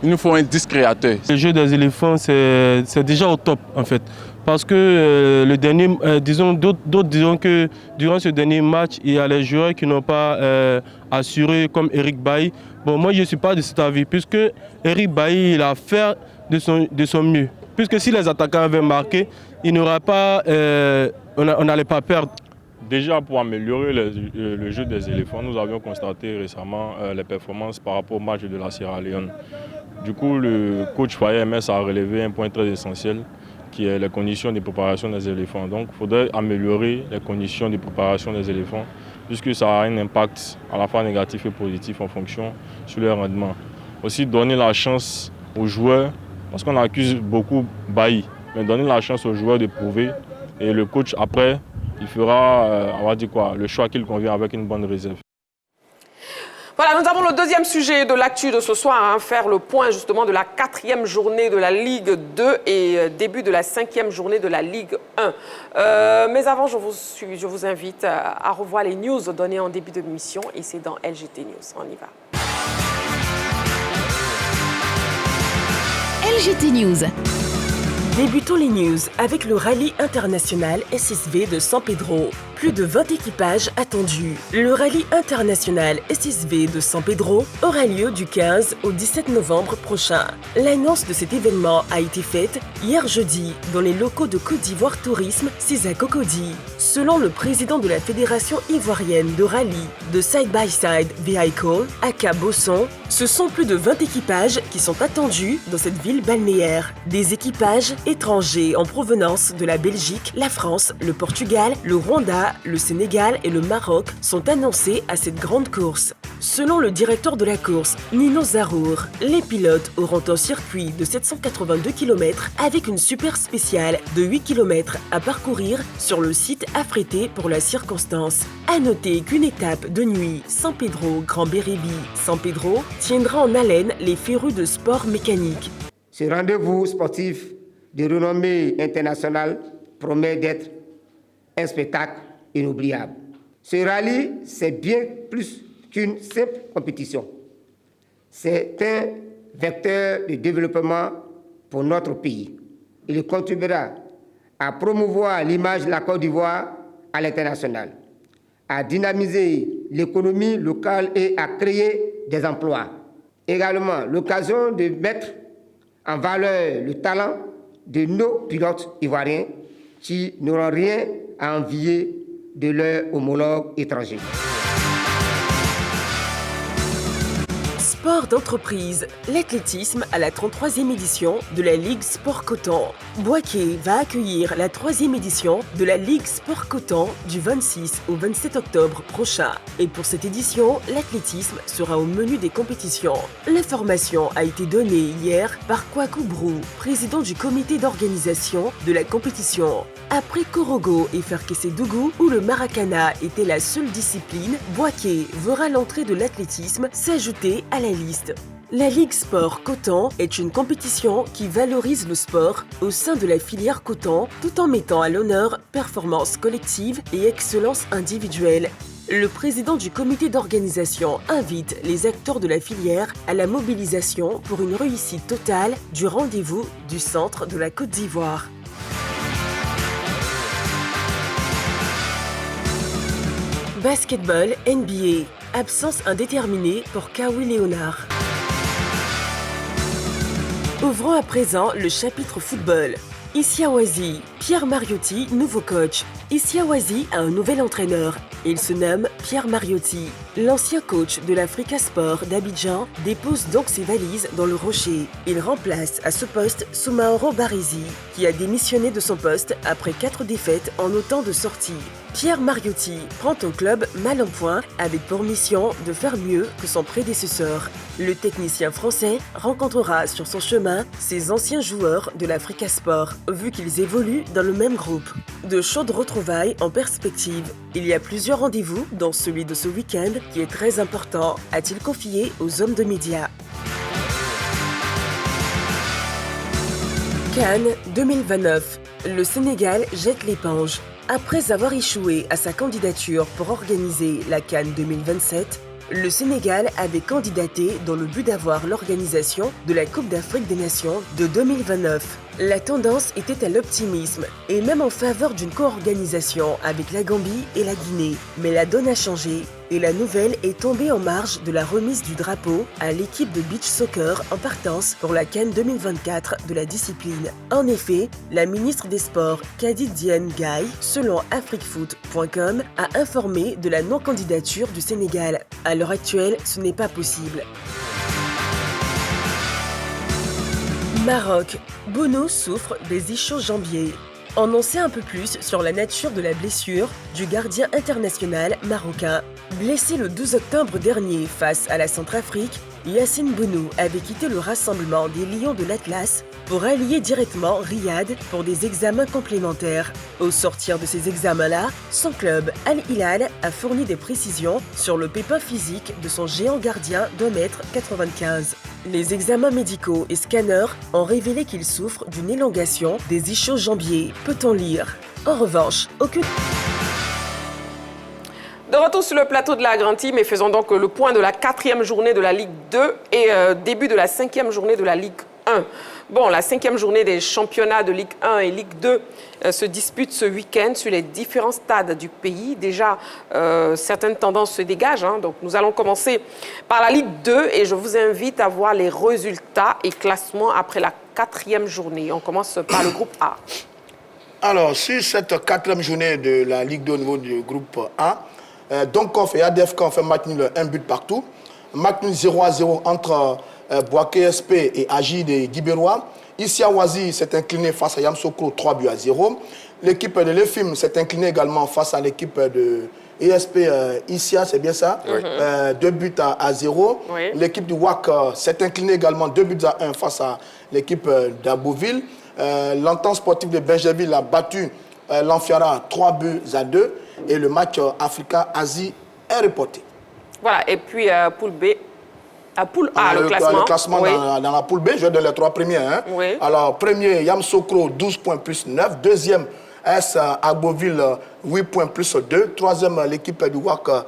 Il nous faut un 10 créateur. Le jeu des éléphants, c'est déjà au top, en fait. Parce que le dernier, d'autres disons que durant ce dernier match, il y a les joueurs qui n'ont pas assuré, comme Eric Bailly. Bon, moi, je ne suis pas de cet avis, puisque Eric Bailly, il a fait de son mieux. Puisque si les attaquants avaient marqué, il n'aurait pas, on n'allait pas perdre. Déjà, pour améliorer le jeu des éléphants, nous avions constaté récemment les performances par rapport au match de la Sierra Leone. Du coup, le coach Faye MS a relevé un point très essentiel, qui est les conditions de préparation des éléphants. Donc, il faudrait améliorer les conditions de préparation des éléphants, puisque ça a un impact à la fois négatif et positif en fonction sur leur rendement. Aussi, donner la chance aux joueurs, parce qu'on accuse beaucoup Bailly, mais donner la chance aux joueurs de prouver, et le coach, après, il fera on va dire quoi, le choix qu'il convient avec une bonne réserve. Voilà, nous avons le deuxième sujet de l'actu de ce soir, faire le point justement de la 4e journée de la Ligue 2 et début de la 5e journée de la Ligue 1. Mais avant, je vous invite à revoir les news données en début de l'émission et c'est dans LGT News. On y va. LGT News. Débutons les news avec le rallye international SSV de San Pedro. Plus de 20 équipages attendus. Le rallye international SSV de San Pedro aura lieu du 15 au 17 novembre prochain. L'annonce de cet événement a été faite hier jeudi dans les locaux de Côte d'Ivoire Tourisme, César Cocody. Selon le président de la Fédération ivoirienne de rallye de Side by Side Vehicle, Aka Bosson, ce sont plus de 20 équipages qui sont attendus dans cette ville balnéaire. Des équipages étrangers en provenance de la Belgique, la France, le Portugal, le Rwanda, le Sénégal et le Maroc sont annoncés à cette grande course. Selon le directeur de la course, Nino Zarour, les pilotes auront un circuit de 782 km avec une super spéciale de 8 km à parcourir sur le site affrété pour la circonstance. À noter qu'une étape de nuit San Pedro Grand Beribi San Pedro tiendra en haleine les férus de sport mécanique. Ce rendez-vous sportif de renommée internationale promet d'être un spectacle inoubliable. Ce rallye, c'est bien plus qu'une simple compétition. C'est un vecteur de développement pour notre pays. Il contribuera à promouvoir l'image de la Côte d'Ivoire à l'international, à dynamiser l'économie locale et à créer des emplois. Également, l'occasion de mettre en valeur le talent de nos pilotes ivoiriens qui n'auront rien à envier de leurs homologues étrangers. Sport d'entreprise, l'athlétisme à la 33e édition de la Ligue Sport Coton. Boaké va accueillir la 3e édition de la Ligue Sport Coton du 26 au 27 octobre prochain. Et pour cette édition, l'athlétisme sera au menu des compétitions. L'information a été donnée hier par Kwaku Brou, président du comité d'organisation de la compétition. Après Korogo et Ferkessédougou, où le Maracana était la seule discipline, Boaké verra l'entrée de l'athlétisme s'ajouter à la liste. La Ligue Sport Coton est une compétition qui valorise le sport au sein de la filière coton tout en mettant à l'honneur performance collective et excellence individuelle. Le président du comité d'organisation invite les acteurs de la filière à la mobilisation pour une réussite totale du rendez-vous du centre de la Côte d'Ivoire. Basketball NBA. Absence indéterminée pour Kawhi Leonard. Ouvrons à présent le chapitre football. Ici à Oisy, Pierre Mariotti, nouveau coach. Ici à Oisy a un nouvel entraîneur. Il se nomme Pierre Mariotti. L'ancien coach de l'Africa Sport d'Abidjan dépose donc ses valises dans le Rocher. Il remplace à ce poste Soumaoro Baresi, qui a démissionné de son poste après 4 défaites en autant de sorties. Pierre Mariotti prend un club mal en point avec pour mission de faire mieux que son prédécesseur. Le technicien français rencontrera sur son chemin ses anciens joueurs de l'Africa Sport, vu qu'ils évoluent dans le même groupe. De chaudes retrouvailles en perspective. Il y a plusieurs rendez-vous, dont celui de ce week-end, qui est très important, a-t-il confié aux hommes de médias. Cannes 2029. Le Sénégal jette l'éponge. Après avoir échoué à sa candidature pour organiser la Cannes 2027, le Sénégal avait candidaté dans le but d'avoir l'organisation de la Coupe d'Afrique des Nations de 2029. La tendance était à l'optimisme et même en faveur d'une co-organisation avec la Gambie et la Guinée. Mais la donne a changé et la nouvelle est tombée en marge de la remise du drapeau à l'équipe de beach soccer en partance pour la Cannes 2024 de la discipline. En effet, la ministre des Sports, Kadi Diène Gaye, selon afriquefoot.com, a informé de la non-candidature du Sénégal. À l'heure actuelle, ce n'est pas possible. Maroc. Bono souffre des ischio-jambiers. On en sait un peu plus sur la nature de la blessure du gardien international marocain. Blessé le 12 octobre dernier face à la Centrafrique, Yacine Bounou avait quitté le rassemblement des Lions de l'Atlas pour allier directement Riyad pour des examens complémentaires. Au sortir de ces examens-là, son club Al Hilal a fourni des précisions sur le pépin physique de son géant gardien d'1,95 m. Les examens médicaux et scanners ont révélé qu'il souffre d'une élongation des ischio-jambiers, peut-on lire. En revanche, aucune... De retour sur le plateau de la Grande Team et faisons donc le point de la 4e journée de la Ligue 2 et début de la 5e journée de la Ligue 1. Bon, la 5e journée des championnats de Ligue 1 et Ligue 2 se dispute ce week-end sur les différents stades du pays. Déjà, certaines tendances se dégagent. Donc, nous allons commencer par la Ligue 2 et je vous invite à voir les résultats et classements après la 4e journée. On commence par le groupe A. Alors, sur cette 4e journée de la Ligue 2 au niveau du groupe A, Donkoff et ADFK ont fait match nul, un but partout. Match nul 0-0 entre Boaké SP et Agi de Guibérois. Ici à Oisy s'est incliné face à Yamsokro 3-0. L'équipe de l'EFIM s'est inclinée également face à l'équipe de ESP Isia, c'est bien ça, 2-0. Oui. L'équipe du WAC s'est inclinée également 2-1 face à l'équipe d'Abouville. L'entente sportive de Benjaville a battu l'Amfiara 3-2 et le match Africa-Asie est reporté. Voilà, et puis poule B. Poule A, le classement. Le classement oui. dans la poule B, je donne les 3 premiers. Oui. Alors, premier, Yamsokro, 12 points plus 9. Deuxième, S Agboville, 8 points plus 2. Troisième, l'équipe du WAC,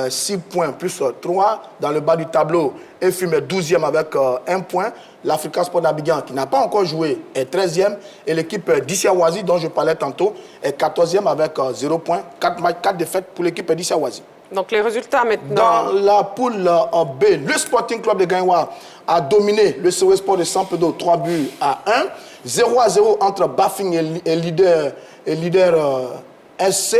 6 points plus 3. Dans le bas du tableau, EFIM est 12e avec 1 point. L'Africa Sport d'Abidjan, qui n'a pas encore joué, est 13e. Et l'équipe d'Ici à Oisy, dont je parlais tantôt, est 14e avec 0 points. 4 défaites pour l'équipe d'Ici à Oisy. Donc les résultats maintenant. Dans la poule B, le Sporting Club de Gaïwa a dominé le COE Sport de Saint-Pédro 3-1. 0-0 entre Bafing et Leader SC.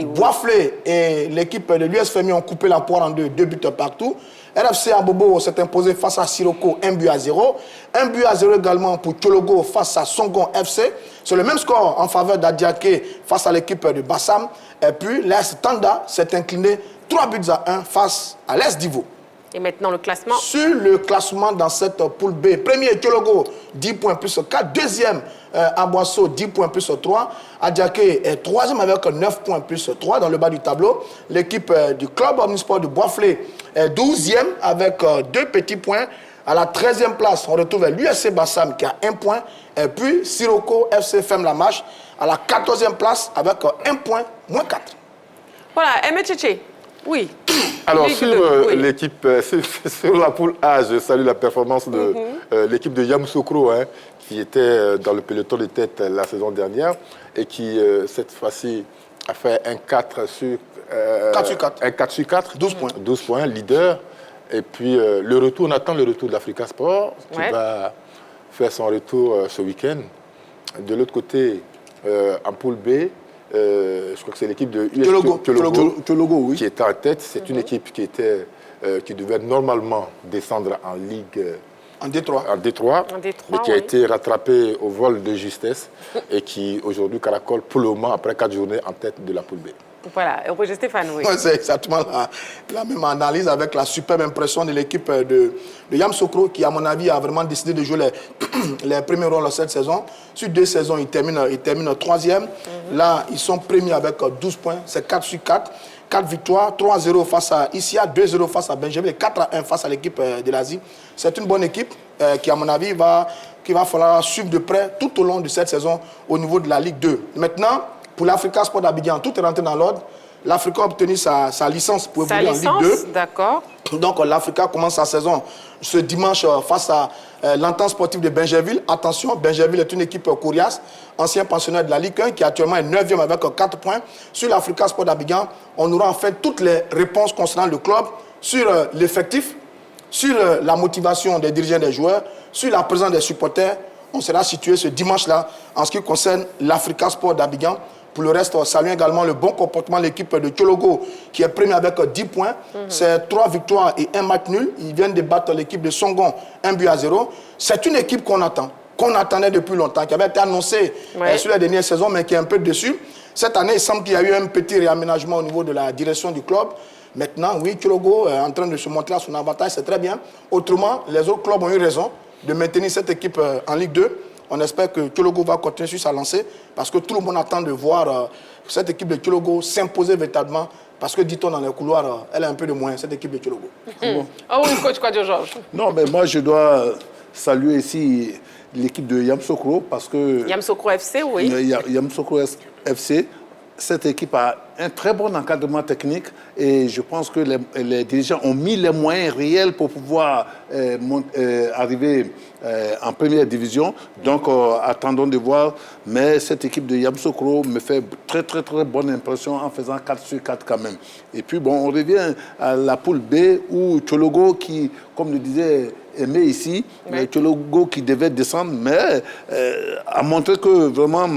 Boisflé et l'équipe de l'USFMI ont coupé la poire en deux, 2 buts partout. RFC Abobo s'est imposé face à Siroko 1-0. 1-0 également pour Tchologo face à Songon FC. C'est le même score en faveur d'Adiaké face à l'équipe de Bassam. Et puis l'AS Tanda s'est incliné 3-1 face à l'AS Divo. Et maintenant le classement. Sur le classement dans cette poule B, premier Tchologo 10 points plus 4. Deuxième Aboasso 10 points plus 3. Adiaké est troisième avec 9 points plus 3 dans le bas du tableau. L'équipe du club omnisport de Boisflé est 12e avec 2 petits points. À la 13e place, on retrouve l'USC Bassam qui a 1 point. Et puis Siroko FC ferme la marche à la 14e place avec 1 point, moins 4. Voilà, Tchétché. Oui. Alors, sur l'équipe, sur la poule A, je salue la performance de l'équipe de Yamoussoukro, qui était dans le peloton de tête la saison dernière et qui, cette fois-ci, a fait un 4 sur 4. Un 4 sur 4. 12 points. 12 points, leader. Et puis, le retour, on attend le retour d'Africa Sport, qui va faire son retour ce week-end. De l'autre côté, en poule B, je crois que c'est l'équipe de Tchologo, oui. qui était en tête. C'est une équipe qui devait normalement descendre en Ligue en Détroit, mais qui a été rattrapée au vol de justesse et qui aujourd'hui caracole pour le moment, après 4 journées, en tête de la poule B. Voilà, Roger Stéphane, oui. C'est exactement la même analyse avec la superbe impression de l'équipe de Yamoussoukro qui, à mon avis, a vraiment décidé de jouer les premiers rôles cette saison. Sur 2 saisons, ils terminent 3e. Là, ils sont premiers avec 12 points. C'est 4 sur 4. 4 victoires, 3-0 face à Issia, 2-0 face à Benjamin et 4-1 face à l'équipe de l'Asie. C'est une bonne équipe qui, à mon avis, qu'il va falloir suivre de près tout au long de cette saison au niveau de la Ligue 2. Maintenant, pour l'Africa Sport d'Abidjan, tout est rentré dans l'ordre. L'Africa a obtenu sa licence pour évoluer en Ligue 2. D'accord. Donc l'Africa commence sa saison ce dimanche face à l'Entente sportive de Benjerville. Attention, Benjerville est une équipe coriace, ancien pensionnaire de la Ligue 1 qui actuellement est 9e avec 4 points. Sur l'Africa Sport d'Abidjan, on aura en fait toutes les réponses concernant le club, sur l'effectif, sur la motivation des dirigeants des joueurs, sur la présence des supporters. On sera situé ce dimanche-là en ce qui concerne l'Africa Sport d'Abidjan. Pour le reste, saluons également le bon comportement de l'équipe de Tchologo qui est premier avec 10 points. C'est 3 victoires et 1 match nul. Ils viennent de battre l'équipe de Songon 1-0. C'est une équipe qu'on attend, qu'on attendait depuis longtemps, qui avait été annoncée sur la dernière saison, mais qui est un peu déçue. Cette année, il semble qu'il y a eu un petit réaménagement au niveau de la direction du club. Maintenant, oui, Tchologo est en train de se montrer à son avantage, c'est très bien. Autrement, les autres clubs ont eu raison de maintenir cette équipe en Ligue 2. On espère que Tchologo va continuer sur sa lancée parce que tout le monde attend de voir cette équipe de Tchologo s'imposer véritablement parce que, dit-on dans les couloirs, elle a un peu de moins, cette équipe de Tchologo. Ah oui, coach Georges. Non, mais moi, je dois saluer ici l'équipe de Yamoussoukro parce que... Yamoussoukro FC, oui. Yamoussoukro FC, cette équipe a un très bon encadrement technique et je pense que les dirigeants ont mis les moyens réels pour pouvoir arriver en première division. Donc, attendons de voir. Mais cette équipe de Yamoussoukro me fait très, très, très bonne impression en faisant 4 sur 4 quand même. Et puis, bon, on revient à la poule B où Tchologo, qui, comme le disait Aimé ici, Tchologo qui devait descendre, mais a montré que vraiment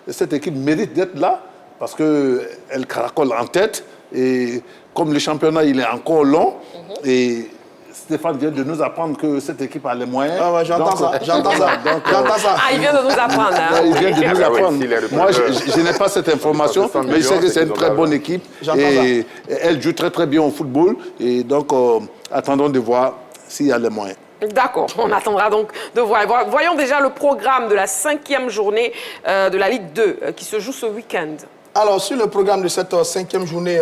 cette équipe mérite d'être là. Parce qu'elle caracole en tête et comme le championnat il est encore long et Stéphane vient de nous apprendre que cette équipe a les moyens. Ah ouais, j'entends ça. Ah, il vient de nous apprendre. Hein. Il vient de nous apprendre. Moi, je n'ai pas cette information, mais je sais que c'est une très bonne équipe et elle joue très très bien au football et donc attendons de voir s'il y a les moyens. D'accord, on attendra donc de voir. Voyons déjà le programme de la 5e journée de la Ligue 2 qui se joue ce week-end. Alors, sur le programme de cette 5e journée,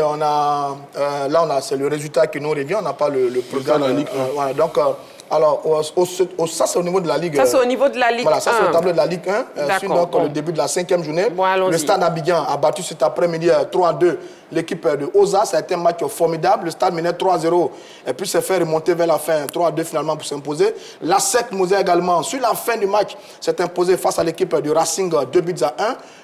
c'est le résultat qui nous revient. On n'a pas le programme. La Ligue 1. Voilà, donc, ça, c'est au niveau de la Ligue 1. Ça, c'est au niveau de la Ligue 1. Voilà, ça, c'est au tableau de la Ligue 1. Sur donc, le début de la 5e journée. Bon, le Stade Abidjan a battu cet après-midi 3-2 l'équipe de Oza. Ça a été un match formidable. Le Stade menait 3-0 et puis s'est fait remonter vers la fin 3-2 finalement pour s'imposer. La SEC Moselle également, sur la fin du match, s'est imposé face à l'équipe du Racing 2-1.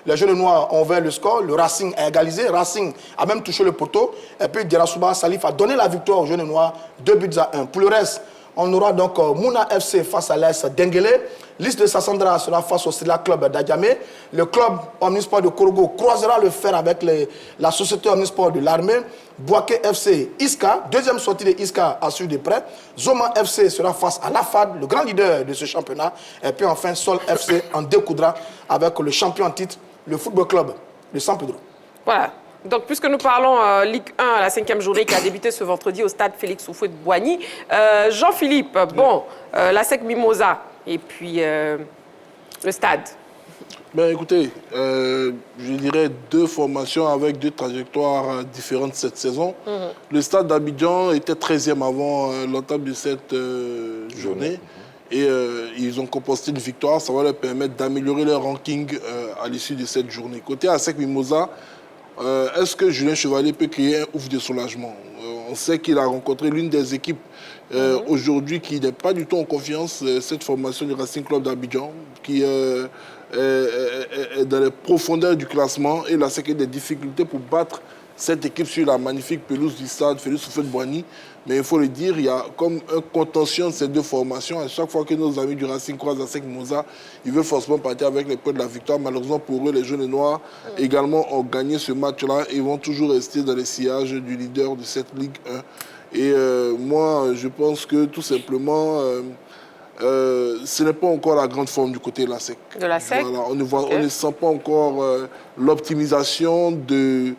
Les jeunes noirs ont ouvert le score. Le Racing a égalisé. Racing a même touché le poteau. Et puis Djerasouba Salif a donné la victoire aux jeunes noirs 2-1. Pour le reste, on aura donc Mouna FC face à l'AS Denguélé. Liste de Sassandra sera face au Stella Club d'Adjamé. Le club Omnisport de Korogo croisera le fer avec la société Omnisport de l'armée. Bouaké FC Iska, deuxième sortie de Iska à suivre de près. Zoma FC sera face à l'AFAD, le grand leader de ce championnat. Et puis enfin Sol FC en découdra avec le champion en titre, le Football Club de San Pedro. Voilà. Donc, puisque nous parlons Ligue 1, la 5e journée qui a débuté ce vendredi au stade Félix Houphouët-Boigny, Jean-Philippe, la SEC Mimosa et puis le stade. Ben, écoutez, je dirais 2 formations avec 2 trajectoires différentes cette saison. Le stade d'Abidjan était 13e avant l'entame de cette journée. Et ils ont composté une victoire. Ça va leur permettre d'améliorer leur ranking à l'issue de cette journée. Côté ASEC Mimosa, est-ce que Julien Chevalier peut créer un ouf de soulagement? On sait qu'il a rencontré l'une des équipes aujourd'hui qui n'est pas du tout en confiance, cette formation du Racing Club d'Abidjan, qui est dans les profondeurs du classement et là, c'est qu'il y a des difficultés pour battre cette équipe sur la magnifique pelouse du stade Félix Houphouët-Boigny. Mais il faut le dire, il y a comme un contention de ces deux formations. À chaque fois que nos amis du Racing croisent la SEC Mimosa, ils veulent forcément partir avec les points de la victoire. Malheureusement pour eux, les jaunes et noirs également ont gagné ce match-là et vont toujours rester dans les sillages du leader de cette Ligue 1. Et moi, je pense que tout simplement, ce n'est pas encore la grande forme du côté de la SEC. De la SEC voilà, on ne sent pas encore l'optimisation des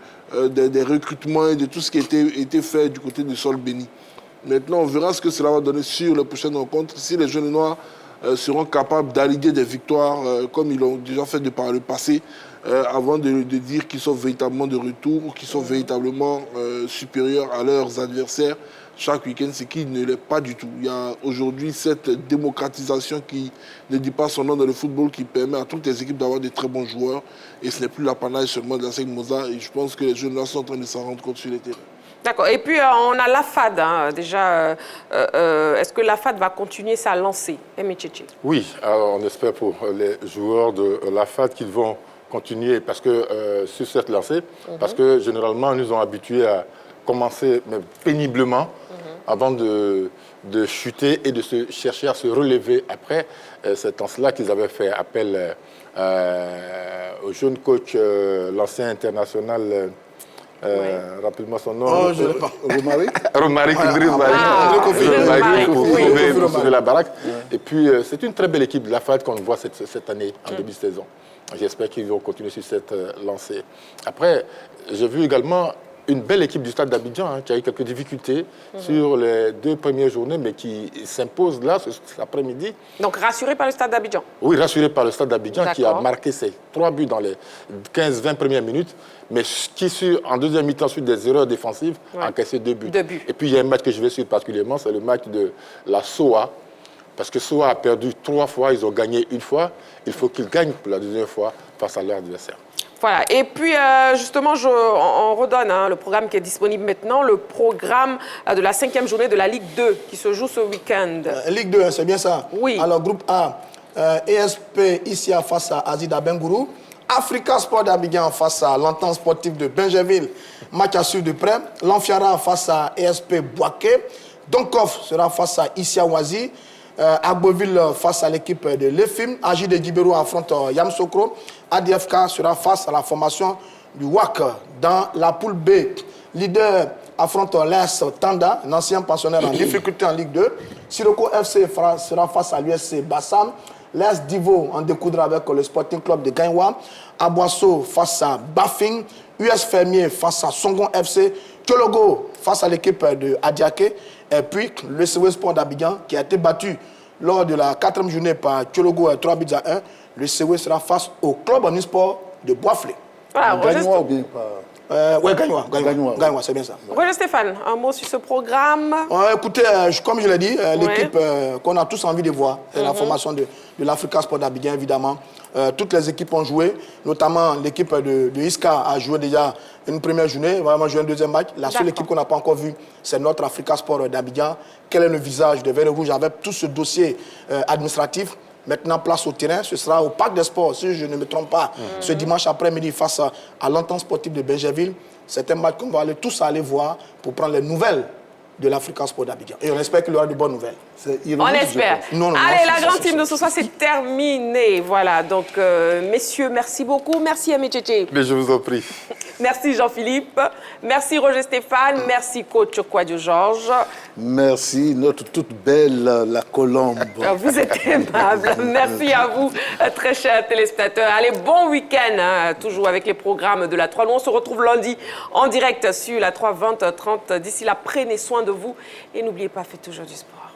recrutements et de tout ce qui a été fait du côté de Sol Béni. Maintenant, on verra ce que cela va donner sur les prochaines rencontres. Si les jeunes noirs seront capables d'allier des victoires comme ils l'ont déjà fait par le passé, avant de dire qu'ils sont véritablement de retour ou qu'ils sont véritablement supérieurs à leurs adversaires chaque week-end, ce qui ne l'est pas du tout. Il y a aujourd'hui cette démocratisation qui ne dit pas son nom dans le football, qui permet à toutes les équipes d'avoir de très bons joueurs. Et ce n'est plus l'apanage seulement de la SEC Mimosa. Et je pense que les jeunes là sont en train de s'en rendre compte sur les terrains. D'accord. Et puis, on a l'AFAD. Hein. Déjà, est-ce que l'AFAD va continuer sa lancée? Oui, alors on espère pour les joueurs de l'AFAD qu'ils vont continuer parce que, sur cette lancée, parce que généralement, ils nous ont habitués à commencer mais péniblement avant de chuter et de se chercher à se relever après. C'est en cela qu'ils avaient fait appel au jeune coach, l'ancien international, rappelle-moi son nom. Oh, je ne l'ai pas. Romaric pour sauver la baraque. Et puis, c'est une très belle équipe de la FAD qu'on voit cette année, en début de saison. J'espère qu'ils vont continuer sur cette lancée. Après, j'ai vu également une belle équipe du Stade d'Abidjan qui a eu quelques difficultés sur les 2 premières journées, mais qui s'impose là, cet après-midi. Donc rassuré par le Stade d'Abidjan? Oui, rassuré par le Stade d'Abidjan qui a marqué ses 3 buts dans les 15-20 premières minutes, mais qui, en deuxième mi-temps, suite des erreurs défensives, a encaissé 2 buts. Et puis, il y a un match que je vais suivre particulièrement, c'est le match de la SOA, parce que SOA a perdu 3 fois, ils ont gagné 1 fois. Il faut qu'ils gagnent pour la 2e fois face à leur adversaire. Voilà, et puis justement, on redonne le programme qui est disponible maintenant, le programme de la 5e journée de la Ligue 2 qui se joue ce week-end. Ligue 2, c'est bien ça? Oui. Alors, groupe A, ESP Issia face à Azida Bengourou, Africa Sport d'Abidjan face à l'Entente sportive de Benjerville, match à suivre de près, l'Anfiara face à ESP Boaké, Donkov sera face à Issia Wazi, Agboville face à l'équipe de l'EFIM, Agi de Djibérou affronte Yamsokro, ADFK sera face à la formation du WAC. Dans la poule B, leader affronte l'AS Tanda, un ancien pensionnaire en difficulté en Ligue 2. Siroko FC sera face à l'USC Bassam. L'AS Divo en découdra avec le Sporting Club de Gaïwa. Aboisseau face à Bafing. US Fermier face à Songon FC. Tchologo face à l'équipe de Adiaké. Et puis le CW Sport d'Abidjan qui a été battu lors de la 4e journée par Tchologo 3-1. Le CW sera face au club en e-sport de Boisflé. Voilà, Gagnois ou bien pas? Oui, Gagnois, c'est bien ça. Roger Stéphane, un mot sur ce programme? Écoutez, comme je l'ai dit, l'équipe qu'on a tous envie de voir, c'est la formation de l'Africa Sport d'Abidjan, évidemment. Toutes les équipes ont joué, notamment l'équipe de Iska a joué déjà une première journée, vraiment joué un 2e match. La seule équipe qu'on n'a pas encore vue, c'est notre Africa Sport d'Abidjan. Quel est le visage de Vert et Rouge avec tout ce dossier administratif? Maintenant, place au terrain, ce sera au Parc des Sports, si je ne me trompe pas, ce dimanche après-midi face à l'Entente sportive de Benjerville. C'est un match qu'on va tous aller voir pour prendre les nouvelles de l'Africa Sport d'Abidjan. Et on espère qu'il y aura de bonnes nouvelles. On espère. Allez, la grande team de ce soir, c'est terminé. Voilà, donc, messieurs, merci beaucoup. Merci, Amétchétché. Mais je vous en prie. Merci, Jean-Philippe. Merci, Roger Stéphane. Merci, coach Kouadio Georges. Merci, notre toute belle, la Colombe. Vous êtes aimable. Merci à vous, très chers téléspectateurs. Allez, bon week-end, toujours avec les programmes de la 3. Nous, on se retrouve lundi en direct sur la 3, 20h30. D'ici là, prenez soin de vous et n'oubliez pas, faites toujours du sport.